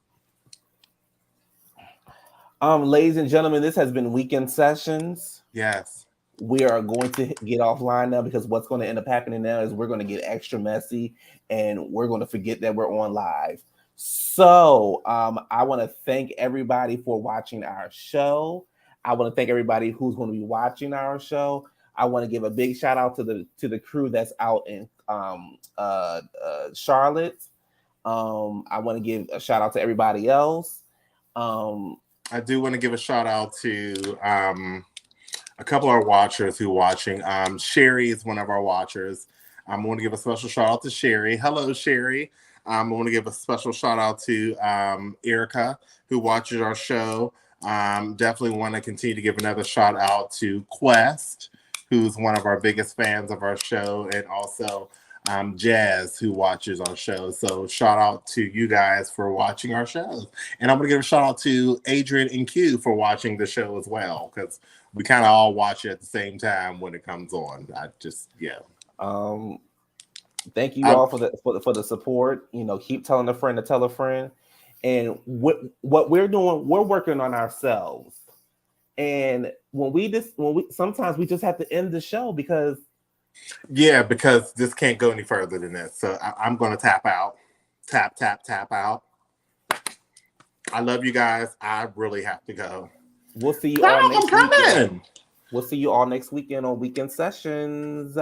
Ladies and gentlemen, this has been Weekend Sessions. Yes. We are going to get offline now because what's going to end up happening now is we're going to get extra messy and we're going to forget that we're on live. So I want to thank everybody for watching our show. I want to thank everybody who's going to be watching our show. I want to give a big shout out to the crew that's out in Charlotte. I want to give a shout out to everybody else. I do want to give a shout out to a couple of our watchers who are watching. Sherry is one of our watchers. I want to give a special shout out to Sherry. Hello, Sherry. I want to give a special shout out to Erica, who watches our show. Definitely want to continue to give another shout out to Quest, who's one of our biggest fans of our show, and also Jazz, who watches our show. So shout out to you guys for watching our shows. And I'm going to give a shout out to Adrian and Q for watching the show as well, because we kind of all watch it at the same time when it comes on. Thank you all for the support. You know, keep telling a friend to tell a friend. And what we're doing, we're working on ourselves. And sometimes we just have to end the show because this can't go any further than this. So I'm going to tap out. Tap out. I love you guys. I really have to go. We'll see you all next weekend. We'll see you all next weekend on Weekend Sessions.